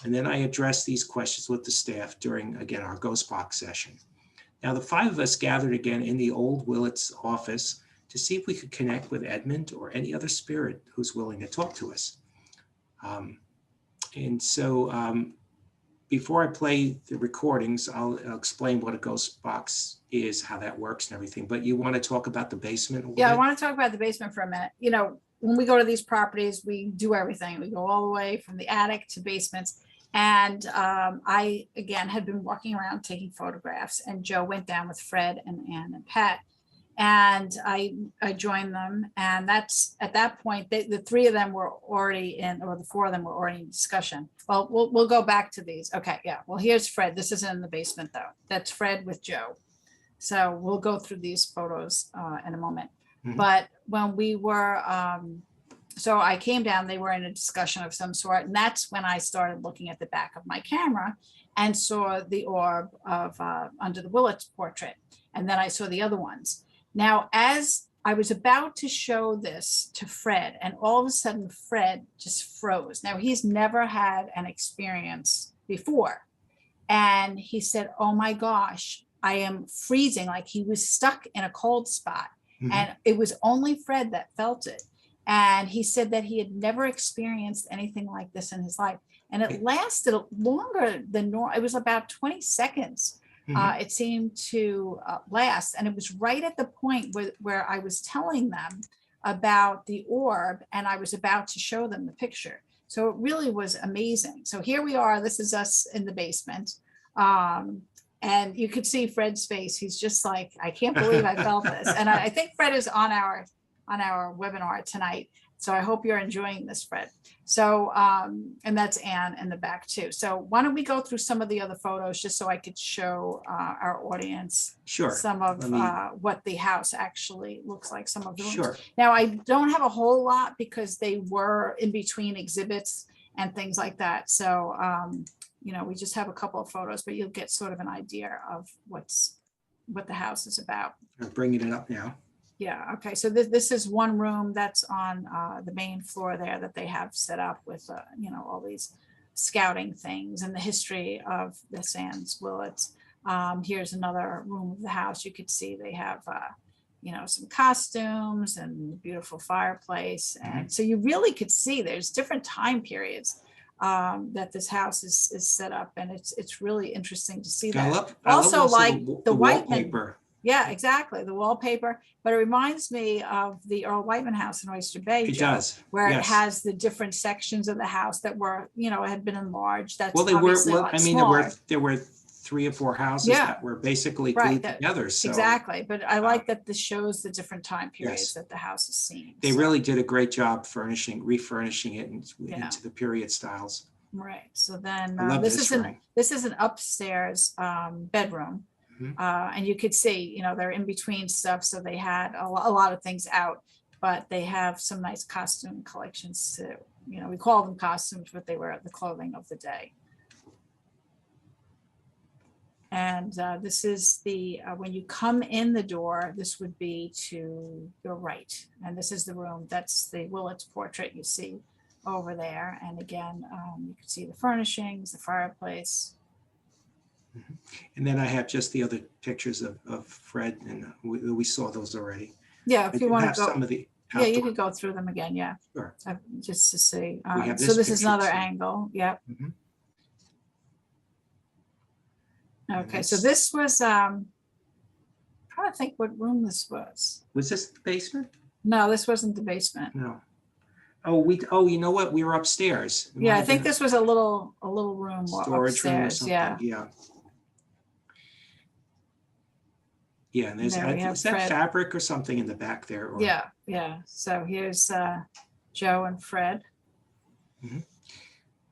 S2: And then I addressed these questions with the staff during, again, our Ghost Box session. Now, the five of us gathered again in the old Willets office to see if we could connect with Edmund or any other spirit who's willing to talk to us. And so before I play the recordings, I'll explain what a ghost box is, how that works and everything. But you want to talk about the basement a little
S1: Yeah, I
S2: bit?
S1: want to talk about the basement for a minute. You know, when we go to these properties, we do everything. We go all the way from the attic to basements. And I, again, had been walking around taking photographs, and Joe went down with Fred and Ann and Pat. And I joined them. And that's at that point, the three of them were already in, or the four of them were already in discussion. Well, we'll go back to these. Okay, yeah. Well, here's Fred. This isn't in the basement, though. That's Fred with Joe. So we'll go through these photos in a moment.
S2: Mhm.
S1: But when we were, so I came down, they were in a discussion of some sort. And that's when I started looking at the back of my camera and saw the orb of under the Willets portrait. And then I saw the other ones. Now, as I was about to show this to Fred, and all of a sudden Fred just froze. Now, he's never had an experience before. And he said, oh my gosh, I am freezing, like he was stuck in a cold spot.
S2: Mhm.
S1: And it was only Fred that felt it. And he said that he had never experienced anything like this in his life. And it lasted longer than normal. It was about 20 seconds.
S2: Mhm.
S1: It seemed to last. And it was right at the point where I was telling them about the orb and I was about to show them the picture. So it really was amazing. So here we are. This is us in the basement. And you could see Fred's face. He's just like, I can't believe I felt this. And I think Fred is on our webinar tonight. So I hope you're enjoying this, Fred. So, and that's Anne in the back too. So why don't we go through some of the other photos just so I could show our audience
S2: Sure.
S1: some of
S2: Let me-
S1: what the house actually looks like, some of the rooms.
S2: Sure.
S1: Now, I don't have a whole lot because they were in between exhibits and things like that. So, you know, we just have a couple of photos, but you'll get sort of an idea of what the house is about.
S2: I'm bringing it up now.
S1: Yeah, okay, so this is one room that's on the main floor there that they have set up with, you know, all these scouting things and the history of the Sands-Willets. Here's another room of the house. You could see they have, you know, some costumes and a beautiful fireplace. And so you really could see there's different time periods that this house is set up. And it's really interesting to see that.
S2: I love
S1: Also, like the Whiteman.
S2: wallpaper.
S1: Yeah, exactly. The wallpaper, but it reminds me of the Earl Whiteman house in Oyster Bay.
S2: It
S1: Joe,
S2: does.
S1: where
S2: Yes.
S1: it has the different sections of the house that were, you know, had been enlarged. That's
S2: Well, they were,
S1: obviously a
S2: well,
S1: lot
S2: I mean,
S1: smaller.
S2: there were 3 or 4 houses
S1: Yeah.
S2: that were basically
S1: Right,
S2: glued
S1: that-
S2: together. So
S1: Exactly, but I like that this shows the different time periods
S2: Yes.
S1: that the house is seen.
S2: they
S1: So,
S2: really did a great job refurnishing it
S1: Yeah.
S2: into the period styles.
S1: right. So then
S2: I love
S1: this
S2: this
S1: is
S2: room.
S1: this is an upstairs bedroom.
S2: Mhm.
S1: And you could see, you know, they're in between stuff. So they had a lot of things out, but they have some nice costume collections too. You know, we call them costumes, but they were the clothing of the day. And this is the, when you come in the door, this would be to your right. And this is the room, that's the Willets portrait you see over there. And again, you can see the furnishings, the fireplace.
S2: And then I have just the other pictures of Fred, and we saw those already.
S1: Yeah,
S2: I
S1: if you
S2: do
S1: want
S2: have
S1: to go.
S2: some of the
S1: Yeah, you
S2: outdoor-
S1: could go through them again, yeah.
S2: Sure.
S1: Just to see.
S2: We have
S1: So
S2: this
S1: this is
S2: picture
S1: another
S2: too.
S1: angle, yep.
S2: Mhm.
S1: Okay, so
S2: that's-
S1: this was, trying to think what room this was.
S2: Was this the basement?
S1: No, this wasn't the basement.
S2: No. You know what? We were upstairs. It
S1: Yeah,
S2: might
S1: I
S2: have
S1: think
S2: been
S1: this was a little room
S2: storage room or
S1: upstairs,
S2: something.
S1: yeah.
S2: Yeah. Yeah, and there's,
S1: There we have
S2: is that
S1: Fred.
S2: fabric or something in the back there? Or-
S1: Yeah, yeah. So here's Joe and Fred.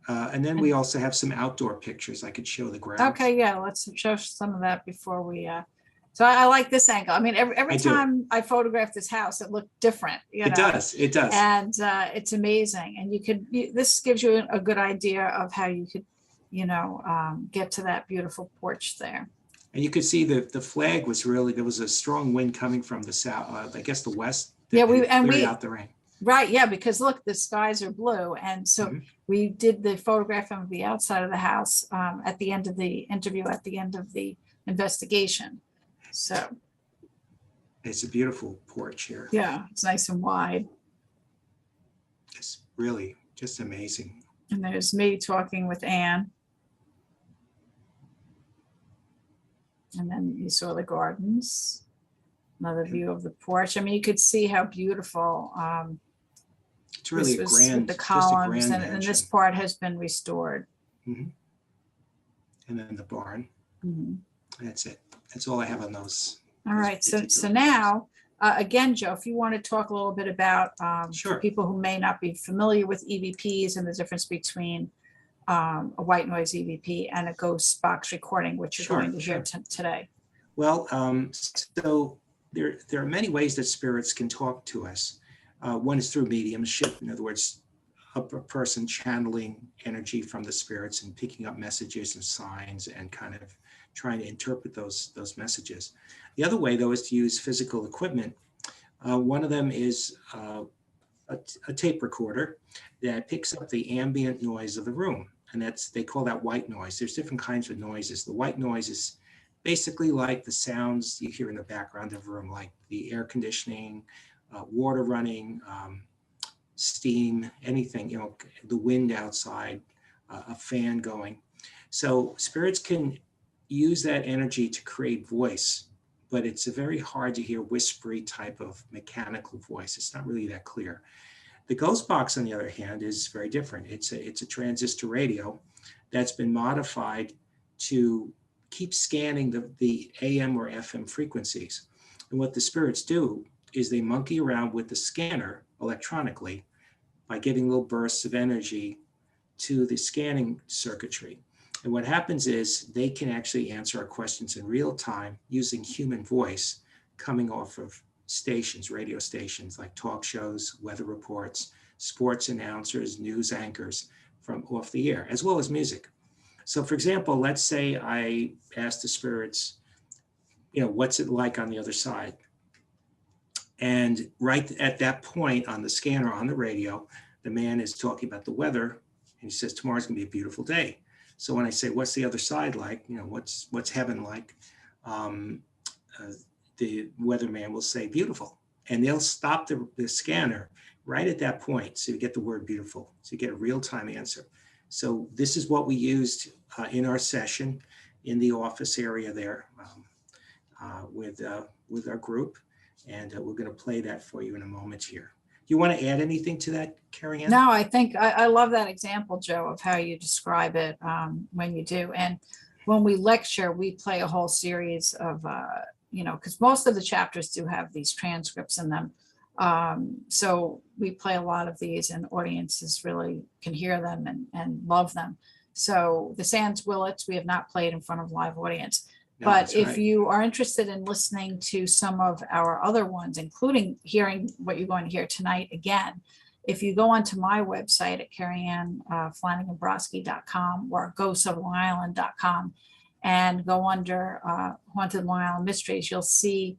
S2: And then we also have some outdoor pictures. I could show the ground.
S1: Okay, yeah, let's show some of that before we, so I like this angle. I mean, every
S2: I do.
S1: time I photographed this house, it looked different, you know?
S2: It does. It does.
S1: And it's amazing. And this gives you a good idea of how you could, you know, get to that beautiful porch there.
S2: And you could see the flag was really, there was a strong wind coming from the south, I guess the west.
S1: Yeah,
S2: that had cleared
S1: we
S2: out the rain.
S1: right, yeah, because look, the skies are blue, and so
S2: Mhm.
S1: we did the photograph of the outside of the house at the end of the interview, at the end of the investigation. So
S2: It's a beautiful porch here.
S1: Yeah, it's nice and wide.
S2: It's really just amazing.
S1: And there's me talking with Anne. And then you saw the gardens. Another view of the porch. I mean, you could see how beautiful
S2: It's really
S1: this
S2: a
S1: was
S2: grand,
S1: with the
S2: just a
S1: columns,
S2: grand
S1: and this
S2: mansion.
S1: part has been restored.
S2: Mhm. And then the barn.
S1: Mhm.
S2: That's it. That's all I have on those.
S1: All right, so
S2: particular
S1: now, again, Joe, if you want to talk a little bit about, for
S2: Sure.
S1: people who may not be familiar with EVPs and the difference between a white noise EVP and a ghost box recording, which you're
S2: Sure,
S1: going to hear
S2: sure.
S1: today.
S2: Well, so there are many ways that spirits can talk to us. One is through mediumship. In other words, a person channeling energy from the spirits and picking up messages and signs and kind of trying to interpret those messages. The other way, though, is to use physical equipment. One of them is a tape recorder that picks up the ambient noise of the room. And they call that white noise. There's different kinds of noises. The white noise is basically like the sounds you hear in the background of a room, like the air conditioning, water running, steam, anything, the wind outside, a fan going. So spirits can use that energy to create voice, but it's a very hard to hear whispery type of mechanical voice. It's not really that clear. The ghost box, on the other hand, is very different. It's a transistor radio that's been modified to keep scanning the AM or FM frequencies. And what the spirits do is they monkey around with the scanner electronically by giving little bursts of energy to the scanning circuitry. And what happens is they can actually answer our questions in real time using human voice coming off of stations, radio stations like talk shows, weather reports, sports announcers, news anchors from off the air, as well as music. So for example, let's say I asked the spirits, what's it like on the other side? And right at that point on the scanner, on the radio, the man is talking about the weather and he says, tomorrow's gonna be a beautiful day. So when I say, what's the other side like? What's heaven like? The weatherman will say beautiful, and they'll stop the scanner right at that point. So you get the word beautiful. So you get a real-time answer. So this is what we used in our session in the office area there with our group. And we're going to play that for you in a moment here. You want to add anything to that, Kerriann?
S1: No, I think I love that example, Joe, of how you describe it when you do. And when we lecture, we play a whole series of, because most of the chapters do have these transcripts in them. So we play a lot of these and audiences really can hear them and love them. So the Sands-Willets, we have not played in front of live audience.
S2: No,
S1: but if
S2: right.
S1: you are interested in listening to some of our other ones, including hearing what you're going to hear tonight again, if you go onto my website at kerriannflanaganbrosky.com or ghostsoflongisland.com and go under Haunted Long Island Mysteries, you'll see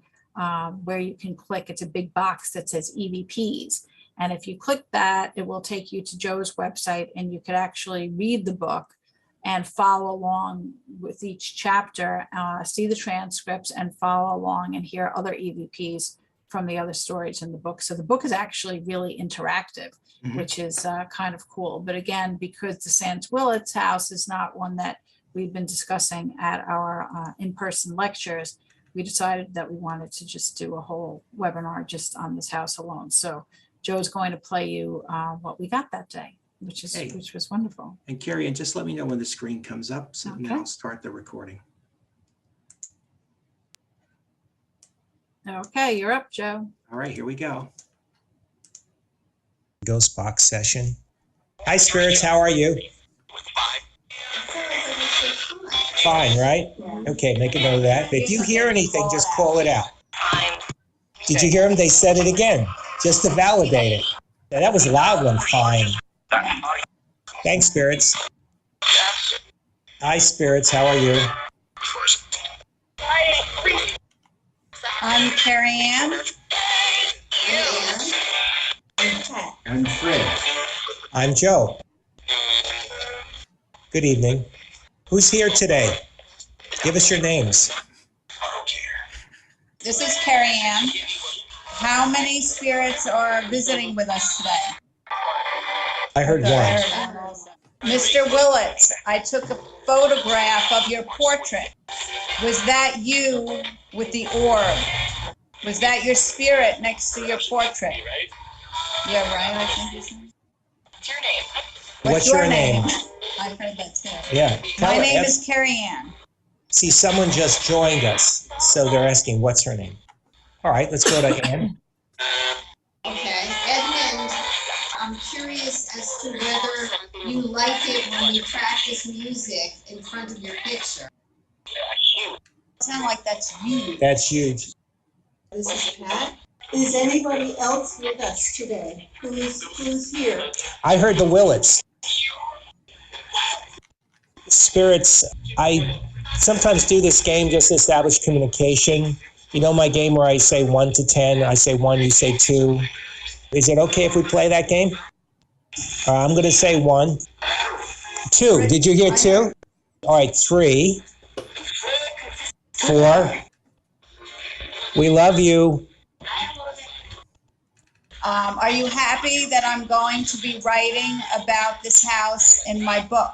S1: where you can click. It's a big box that says EVPs. And if you click that, it will take you to Joe's website and you could actually read the book and follow along with each chapter, see the transcripts and follow along and hear other EVPs from the other stories in the book. So the book is actually really interactive, which is kind of cool. But again, because the Sands-Willets House is not one that we've been discussing at our in-person lectures, we decided that we wanted to just do a whole webinar just on this house alone. So Joe's going to play you what we got that day, which was wonderful.
S2: And Kerriann, just let me know when the screen comes up, so
S1: Okay.
S2: then I'll start the recording.
S1: Okay, you're up, Joe.
S2: All right, here we go.
S3: Ghost box session. Hi, spirits. How are you? Fine, right? Okay, make a note of that. If you hear anything, just call it out. Did you hear them? They said it again, just to validate it. Yeah, that was a loud one. Fine. Thanks, spirits. Hi, spirits. How are you?
S4: I'm Kerriann.
S2: And Fred.
S3: I'm Joe. Good evening. Who's here today? Give us your names.
S1: This is Kerriann. How many spirits are visiting with us today?
S3: I heard
S1: Okay, I
S3: one.
S1: heard one also. Mr. Willets, I took a photograph of your portrait. Was that you with the orb? Was that your spirit next to your portrait? Yeah, right, I think you said.
S4: What's your name?
S3: What's your name?
S1: I heard that too.
S3: Yeah.
S1: My
S3: Tell-
S1: name
S3: ask-
S1: is Kerriann.
S3: See, someone just joined us, so they're asking, what's her name? All right, let's go to Ann.
S5: Okay, Edmund, I'm curious as to whether you like it when you practice music in front of your picture.
S1: Sound like that's you.
S3: That's huge.
S5: This is Pat. Is anybody else with us today? Who's here?
S3: I heard the Willets. Spirits, I sometimes do this game just to establish communication. You know my game where I say 1 to 10, I say 1, you say 2. Is it okay if we play that game? I'm going to say 1. 2, did you hear 2? All right, 3, 4. We love you.
S1: Are you happy that I'm going to be writing about this house in my book?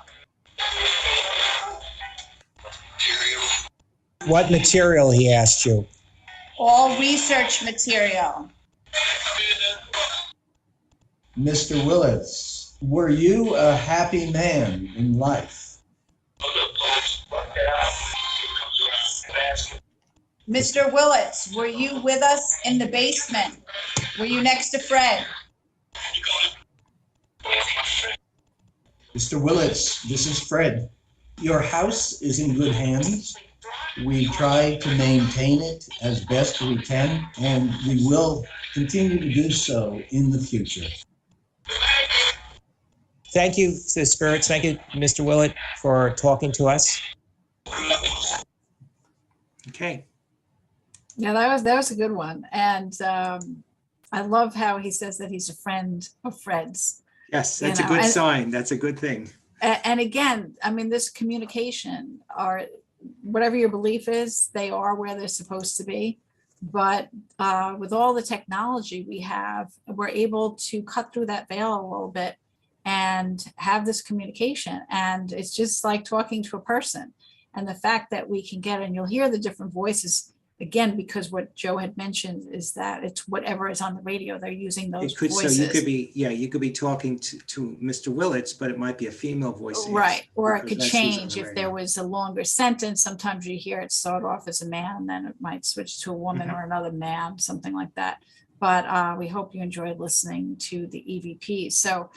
S3: What material, he asked you.
S1: All research material.
S6: Mr. Willets, were you a happy man in life?
S1: Mr. Willets, were you with us in the basement? Were you next to Fred?
S6: Mr. Willets, this is Fred. Your house is in good hands. We try to maintain it as best we can, and we will continue to do so in the future.
S3: Thank you to the spirits. Thank you, Mr. Willett, for talking to us.
S2: Okay.
S1: Yeah, that was a good one. And I love how he says that he's a friend of Fred's.
S2: Yes,
S1: You
S2: that's a
S1: know,
S2: good
S1: and-
S2: sign. That's a good thing.
S1: And again, I mean, this communication, or whatever your belief is, they are where they're supposed to be. But with all the technology we have, we're able to cut through that veil a little bit and have this communication. And it's just like talking to a person. And the fact that we can get, and you'll hear the different voices, again, because what Joe had mentioned is that it's whatever is on the radio, they're using those
S2: It could, so
S1: voices.
S2: you could be, yeah, you could be talking to Mr. Willets, but it might be a female voice.
S1: Right, or it
S2: because
S1: could
S2: that's who's on
S1: change
S2: the
S1: if
S2: radio.
S1: there was a longer sentence. Sometimes you hear it start off as a man, then it might switch to a woman or another man, something like that. But we hope you enjoyed listening to the EVP. So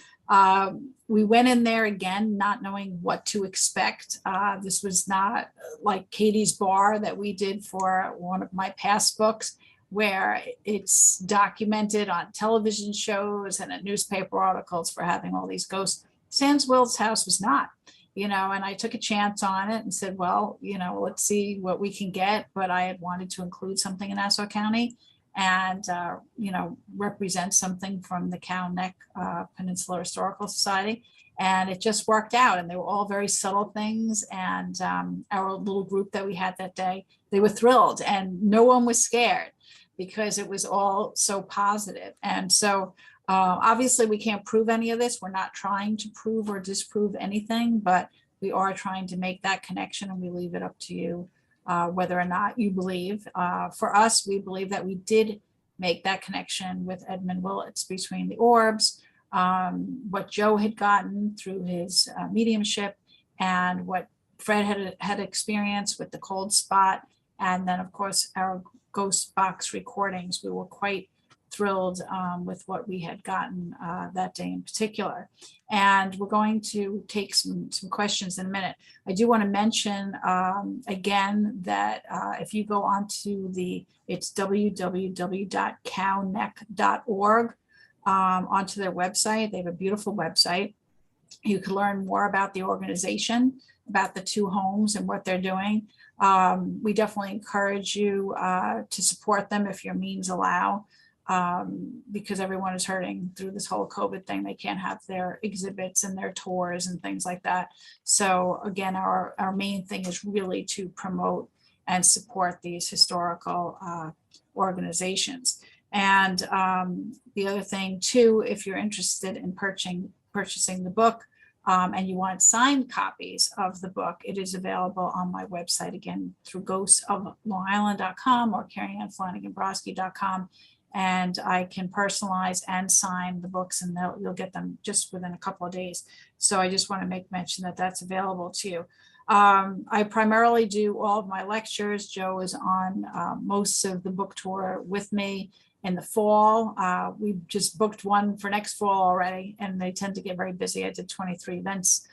S1: we went in there again, not knowing what to expect. This was not like Katie's Bar that we did for one of my past books, where it's documented on television shows and in newspaper articles for having all these ghosts. Sands-Willets House was not, and I took a chance on it and said, well, let's see what we can get. But I had wanted to include something in Nassau County and, represent something from the Cow Neck Peninsula Historical Society. And it just worked out. And they were all very subtle things. And our little group that we had that day, they were thrilled and no one was scared because it was all so positive. And so obviously we can't prove any of this. We're not trying to prove or disprove anything, but we are trying to make that connection, and we leave it up to you whether or not you believe. For us, we believe that we did make that connection with Edmund Willets between the orbs, what Joe had gotten through his mediumship, and what Fred had experienced with the cold spot. And then, of course, our ghost box recordings. We were quite thrilled with what we had gotten that day in particular. And we're going to take some questions in a minute. I do want to mention again that if you go onto it's www.cowneck.org, onto their website. They have a beautiful website. You can learn more about the organization, about the two homes and what they're doing. We definitely encourage you to support them if your means allow. Because everyone is hurting through this whole COVID thing. They can't have their exhibits and their tours and things like that. So again, our main thing is really to promote and support these historical organizations. And the other thing too, if you're interested in purchasing the book and you want signed copies of the book, it is available on my website, again, through ghostsoflongisland.com or kerriannflanaganbrosky.com. And I can personalize and sign the books, and you'll get them just within a couple of days. So I just want to make mention that that's available to you. I primarily do all of my lectures. Joe is on most of the book tour with me in the fall. We just booked one for next fall already, and they tend to get very busy. I did 23 events.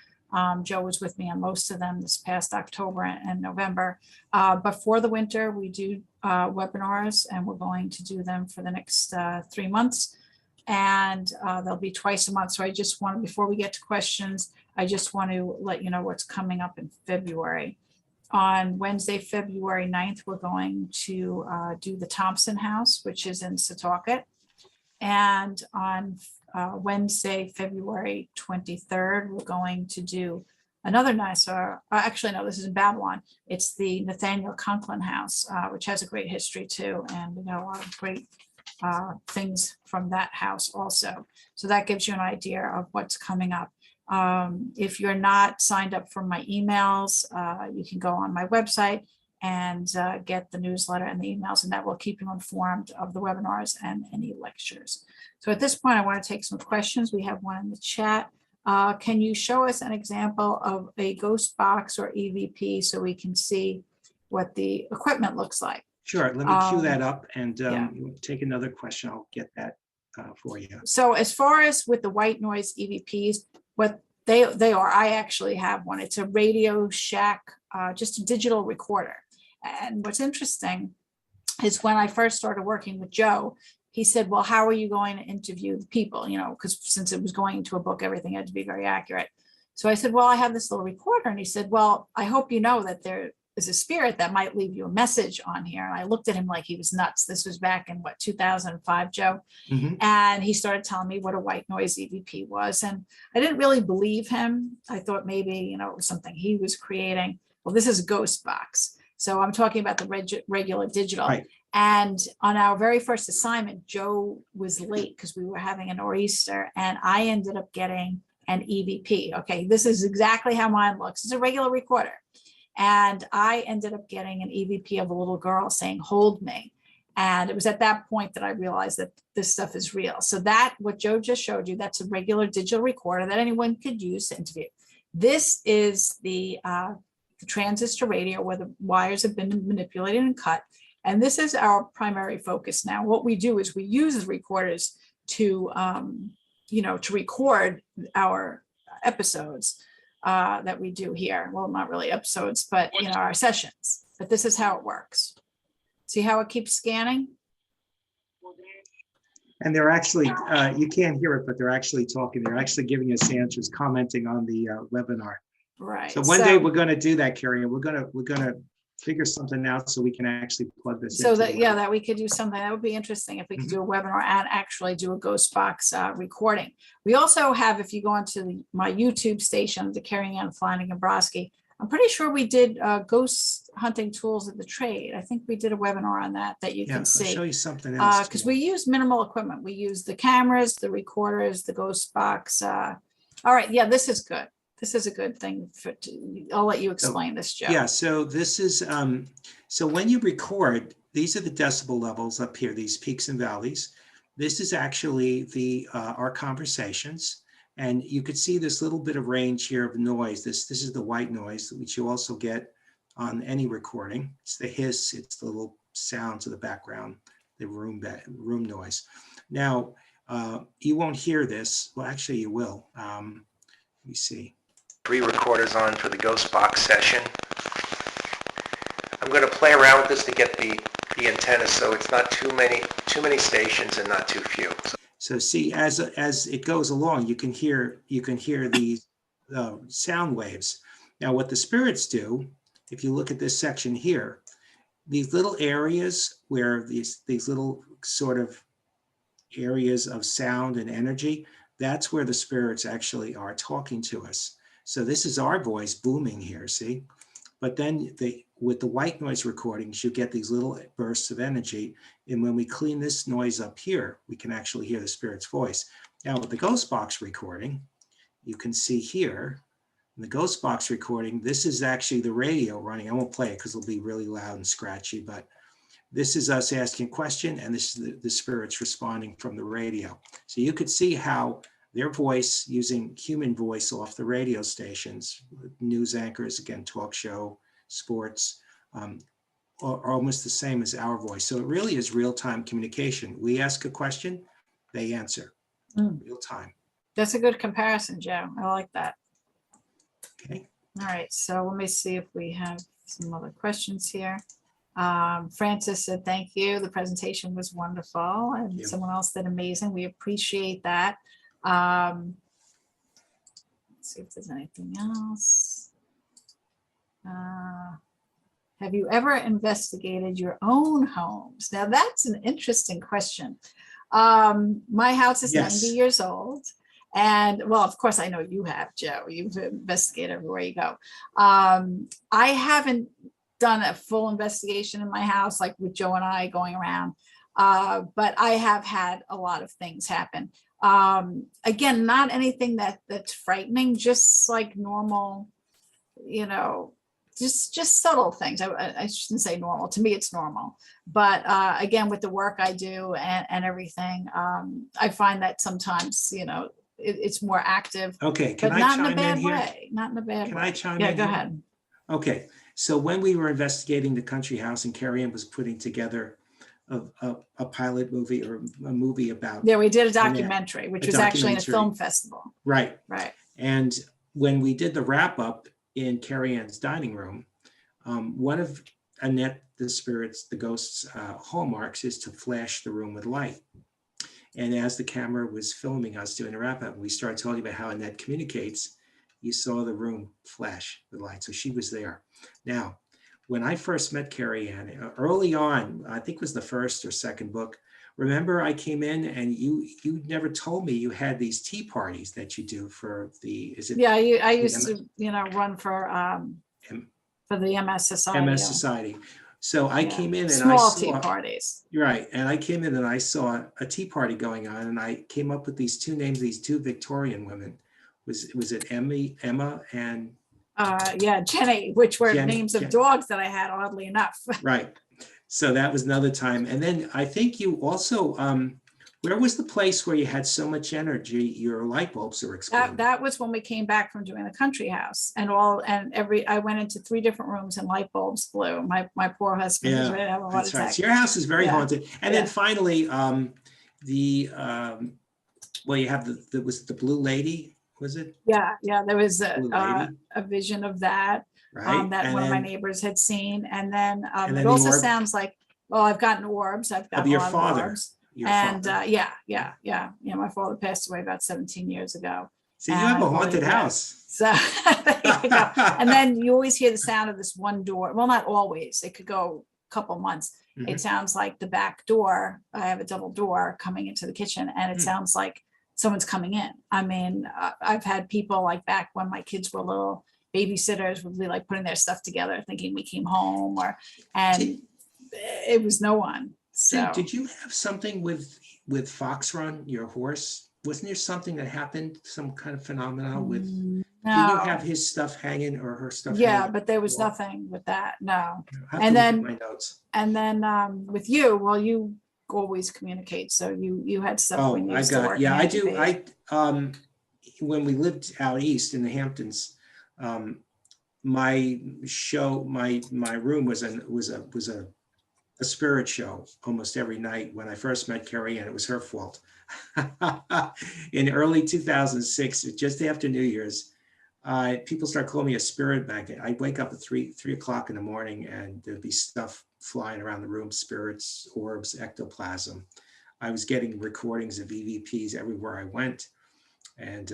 S1: Joe was with me on most of them this past October and November. But for the winter, we do webinars, and we're going to do them for the next 3 months. And they'll be twice a month. So I just want, before we get to questions, I just want to let you know what's coming up in February. On Wednesday, February 9th, we're going to do the Thompson House, which is in Setauket. And on Wednesday, February 23rd, we're going to do another nice, actually, no, this is in Babylon. It's the Nathaniel Conklin House, which has a great history too. And we got a lot of great things from that house also. So that gives you an idea of what's coming up. If you're not signed up for my emails, you can go on my website and get the newsletter and the emails, and that will keep you informed of the webinars and any lectures. So at this point, I want to take some questions. We have one in the chat. Can you show us an example of a ghost box or EVP so we can see what the equipment looks like?
S2: Sure, let me cue that up and
S1: yeah.
S2: take another question. I'll get that for you.
S1: So as far as with the white noise EVPs, what they are, I actually have one. It's a Radio Shack, just a digital recorder. And what's interesting is when I first started working with Joe, he said, well, how are you going to interview the people? You know, because since it was going into a book, everything had to be very accurate. So I said, well, I have this little recorder. And he said, well, I hope you know that there is a spirit that might leave you a message on here. And I looked at him like he was nuts. This was back in what, 2005, Joe?
S2: Mm-hmm.
S1: And he started telling me what a white noise EVP was. And I didn't really believe him. I thought maybe, you know, it was something he was creating. Well, this is a ghost box. So I'm talking about the regular digital.
S2: Right.
S1: And on our very first assignment, Joe was late because we were having a nor'easter, and I ended up getting an EVP. Okay, this is exactly how mine looks. It's a regular recorder. And I ended up getting an EVP of a little girl saying, hold me. And it was at that point that I realized that this stuff is real. So that, what Joe just showed you, that's a regular digital recorder that anyone could use to interview. This is the transistor radio where the wires have been manipulated and cut. And this is our primary focus now. What we do is we use the recorders to, you know, to record our episodes that we do here. Well, not really episodes, but, you know, our sessions. But this is how it works. See how it keeps scanning?
S2: And they're actually, you can't hear it, but they're actually talking. They're actually giving us answers, commenting on the webinar.
S1: Right.
S2: So one day we're going to do that, Kerriann. We're going to figure something out so we can actually plug this.
S1: So that, yeah, that we could do something that would be interesting if we could do a webinar and actually do a ghost box recording. We also have, if you go onto my YouTube station, the Kerriann Flanagan Brosky, I'm pretty sure we did ghost hunting tools of the trade. I think we did a webinar on that you can see.
S2: I'll show you something else.
S1: Because we use minimal equipment. We use the cameras, the recorders, the ghost box. All right, yeah, this is good. This is a good thing. I'll let you explain this, Joe.
S2: Yeah, so this is, so when you record, these are the decibel levels up here, these peaks and valleys. This is actually our conversations. And you could see this little bit of range here of noise. This is the white noise, which you also get on any recording. It's the hiss, it's the little sounds of the background, the room noise. Now, you won't hear this. Well, actually you will. Let me see. 3 recorders on for the ghost box session. I'm going to play around with this to get the antenna so it's not too many stations and not too few. So see, as it goes along, you can hear these sound waves. Now, what the spirits do, if you look at this section here, these little areas where these little sort of areas of sound and energy, that's where the spirits actually are talking to us. So this is our voice booming here, see? But then with the white noise recordings, you get these little bursts of energy. And when we clean this noise up here, we can actually hear the spirit's voice. Now with the ghost box recording, you can see here, in the ghost box recording, this is actually the radio running. I won't play it because it'll be really loud and scratchy, but this is us asking a question, and this is the spirits responding from the radio. So you could see how their voice, using human voice off the radio stations, news anchors, again, talk show, sports, are almost the same as our voice. So it really is real-time communication. We ask a question, they answer, real time.
S1: That's a good comparison, Joe. I like that.
S2: Okay.
S1: All right, so let me see if we have some other questions here. Francis said, thank you. The presentation was wonderful. And someone else said, amazing. We appreciate that. Let's see if there's anything else. Have you ever investigated your own homes? Now that's an interesting question. My house is 90 years old. And well, of course, I know you have, Joe. You've investigated everywhere you go. I haven't done a full investigation in my house, like with Joe and I going around. But I have had a lot of things happen. Again, not anything that's frightening, just like normal, just subtle things. I shouldn't say normal. To me, it's normal. But again, with the work I do and everything, I find that sometimes, it's more active.
S2: Okay, can
S1: but
S2: I
S1: not
S2: chime
S1: in a bad
S2: in here?
S1: way. Not in a bad way.
S2: Can I chime
S1: Yeah,
S2: in
S1: go
S2: here?
S1: ahead.
S2: Okay, so when we were investigating the country house and Kerriann was putting together a pilot movie or a movie about.
S1: Yeah, we did a documentary, which was actually in a film festival.
S2: Right.
S1: Right.
S2: And when we did the wrap up in Kerriann's dining room, one of Annette, the spirits, the ghost's hallmarks is to flash the room with light. And as the camera was filming us doing the wrap up, we started talking about how Annette communicates. You saw the room flash with light. So she was there. Now, when I first met Kerriann, early on, I think it was the first or second book, remember I came in and you never told me you had these tea parties that you do for the, is it?
S1: Yeah, I used to, run for the MS Society.
S2: MS Society. So I came in and
S1: small
S2: I saw
S1: tea parties.
S2: Right. And I came in and I saw a tea party going on and I came up with these two names, these two Victorian women. Was it Emma and
S1: Jenny, which were
S2: Jenny,
S1: names of dogs that I had, oddly enough.
S2: Right. So that was another time. And then I think you also, where was the place where you had so much energy, your light bulbs are exploding?
S1: That was when we came back from doing the country house I went into 3 different rooms and light bulbs blew. My poor husband was ready to have a heart attack.
S2: Right. So your house is very haunted. And then finally, you have was the Blue Lady, was it?
S1: Yeah. There was a vision of that.
S2: Right.
S1: That one of my neighbors had seen. And then it
S2: the
S1: also
S2: orb.
S1: sounds like, I've gotten orbs. I've gotten
S2: Your
S1: a lot
S2: father.
S1: of orbs.
S2: Your
S1: And
S2: father.
S1: my father passed away about 17 years ago.
S2: So you have a haunted house.
S1: So there you go. And then you always hear the sound of this one door. Well, not always. It could go a couple months.
S2: Mhm.
S1: It sounds like the back door. I have a double door coming into the kitchen, and it sounds like someone's coming in. I mean, I've had people like back when my kids were little, babysitters would be like putting their stuff together, thinking we came home, and it was no one. So
S2: Did you have something with Fox Run, your horse? Wasn't there something that happened, some kind of phenomenon with?
S1: no.
S2: Did you have his stuff hanging or her stuff?
S1: Yeah,
S2: hanging?
S1: but there was nothing with that. No.
S2: I have
S1: And
S2: to look
S1: then-
S2: at my notes.
S1: And then with you, well, you always communicate. So you had stuff when you used to work.
S2: I
S1: in
S2: do.
S1: NTP.
S2: When we lived out east in the Hamptons, my room was a spirit show almost every night. When I first met Kerriann, it was her fault. In early 2006, just after New Year's, people start calling me a spirit magnet. I'd wake up at 3 o'clock in the morning and there'd be stuff flying around the room, spirits, orbs, ectoplasm. I was getting recordings of EVPs everywhere I went. And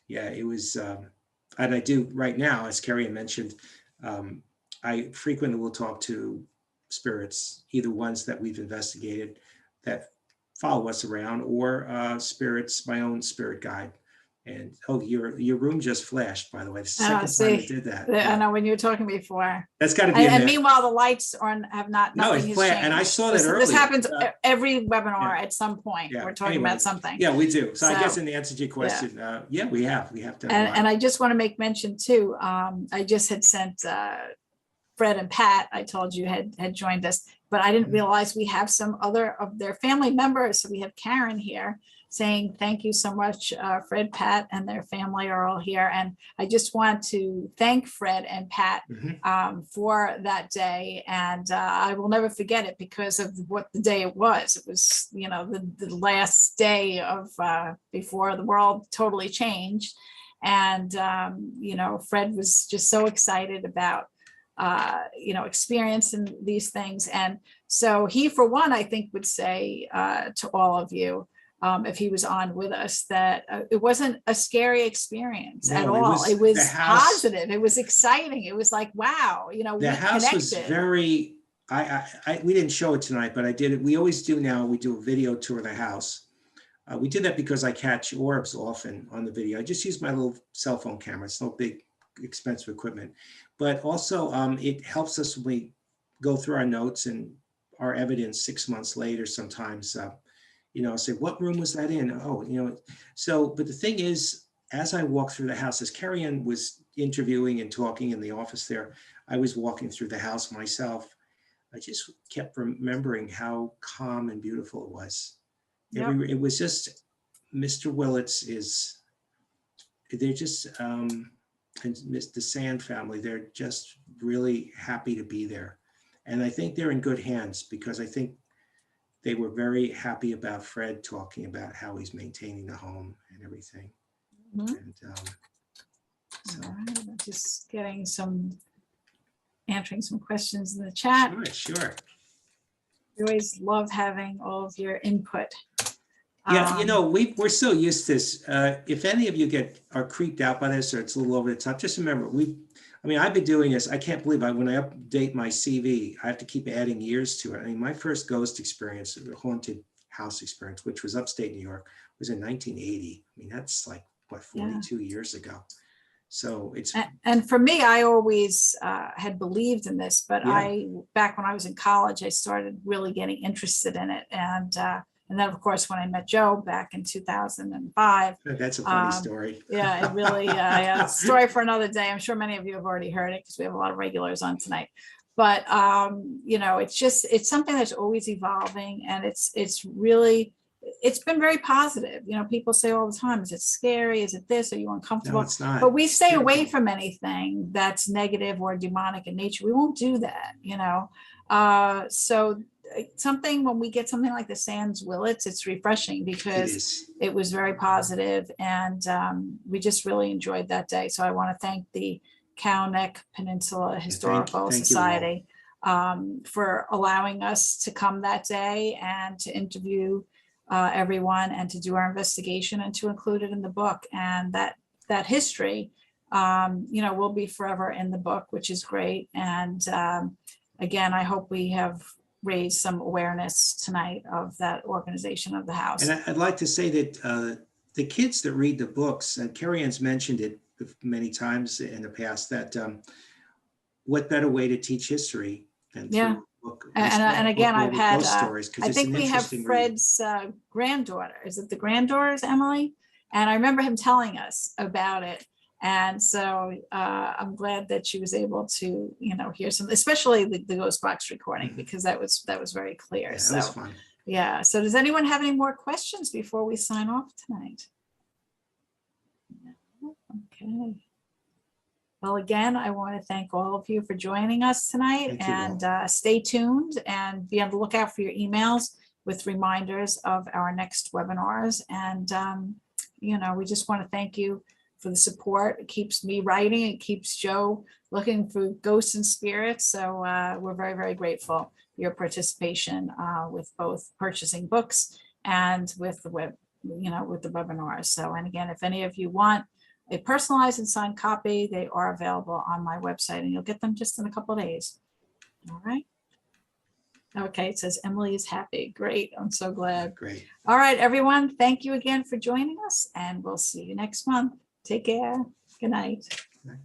S2: it was, and I do right now, as Kerriann mentioned, I frequently will talk to spirits, either ones that we've investigated that follow us around or spirits, my own spirit guide. And oh, your room just flashed, by the way. The second time
S1: see,
S2: it did that.
S1: I
S2: Yeah.
S1: know when you were talking before.
S2: That's got to be in
S1: And
S2: there.
S1: meanwhile, the lights have not,
S2: No,
S1: nothing
S2: it's
S1: has
S2: flat, and I
S1: changed.
S2: saw that
S1: This
S2: earlier.
S1: happens every webinar
S2: Yeah.
S1: at some point.
S2: Yeah,
S1: We're talking
S2: anyway.
S1: about something.
S2: Yeah, we do. So I guess
S1: So,
S2: in answer to your question, yeah, we have to. Have
S1: And I just want to make mention too, I just had sent Fred and Pat, I told you had joined us, but I didn't
S2: Mhm.
S1: realize we have some other of their family members. So we have Karen here saying, thank you so much. Fred, Pat, and their family are all here. And I just want to thank Fred and Pat
S2: Mhm.
S1: for that day. And I will never forget it because of what the day it was. It was, the last day of before the world totally changed. And, Fred was just so excited about experiencing these things. And so he, for one, I think would say to all of you, if he was on with us, that it wasn't a scary experience at
S2: No,
S1: all. It
S2: the
S1: was
S2: house-
S1: positive. It was exciting. It was like, wow, we
S2: The house was
S1: connected.
S2: very, we didn't show it tonight, but I did it. We always do now. We do a video tour of the house. We did that because I catch orbs often on the video. I just use my little cell phone camera. It's no big expensive equipment, but also it helps us when we go through our notes and our evidence 6 months later. Sometimes, say, what room was that in? Oh, so, but the thing is, as I walk through the house, as Kerriann was interviewing and talking in the office there, I was walking through the house myself. I just kept remembering how calm and beautiful it was.
S1: Yep.
S2: It was just, Mr. Willets they're just, and the Sand family, they're just really happy to be there. And I think they're in good hands because I think they were very happy about Fred talking about how he's maintaining the home and everything.
S1: Mhm.
S2: And
S1: All right, I'm just answering some questions in the chat.
S2: sure.
S1: We always love having all of your input.
S2: Yeah, we're so used to this. If any of you are creeped out by this or it's a little over the top, just remember, I've been doing this. I can't believe when I update my CV, I have to keep adding years to it. My first ghost experience, the haunted house experience, which was upstate New York, was in 1980. That's like, 42 years ago. So it's.
S1: And for me, I always had believed in this, but back when I was in college, I started really getting interested in it. And then, of course, when I met Joe back in 2005.
S2: That's a funny story.
S1: Yeah, it really, yeah, story for another day. I'm sure many of you have already heard it because we have a lot of regulars on tonight. But, it's something that's always evolving. And it's been very positive. People say all the time, is it scary? Is it this? Are you uncomfortable?
S2: No, it's not.
S1: But we stay away from anything that's negative or demonic in nature. We won't do that, So something, when we get something like the Sands-Willets, it's refreshing because it was very positive, and we just really enjoyed that day. So I want to thank the Cow Neck Peninsula Historical Society for allowing us to come that day and to interview everyone and to do our investigation and to include it in the book. And that history, will be forever in the book, which is great. And again, I hope we have raised some awareness tonight of that organization of the house.
S2: And I'd like to say that the kids that read the books, and Kerriann's mentioned it many times in the past, that what better way to teach history than through a book?
S1: And again, I've had,
S2: stories,
S1: I think we have Fred's granddaughter. Is it the granddaughters, Emily? And I remember him telling us about it. And so I'm glad that she was able to, hear some, especially the Ghost Box recording, because that was very clear.
S2: Yeah,
S1: so
S2: that was fun.
S1: Yeah. So does anyone have any more questions before we sign off tonight? No? Okay. Well, again, I want to thank all of you for joining us tonight, and stay tuned and be on the lookout for your emails with reminders of our next webinars. And, we just want to thank you for the support. It keeps me writing. It keeps Joe looking for ghosts and spirits. So we're very, very grateful for your participation with both purchasing books and with the with the webinars. So, and again, if any of you want a personalized and signed copy, they are available on my website, and you'll get them just in a couple of days. All right. Okay, it says Emily is happy. Great. I'm so glad.
S2: Great.
S1: All right, everyone. Thank you again for joining us, and we'll see you next month. Take care. Good night.
S2: Right.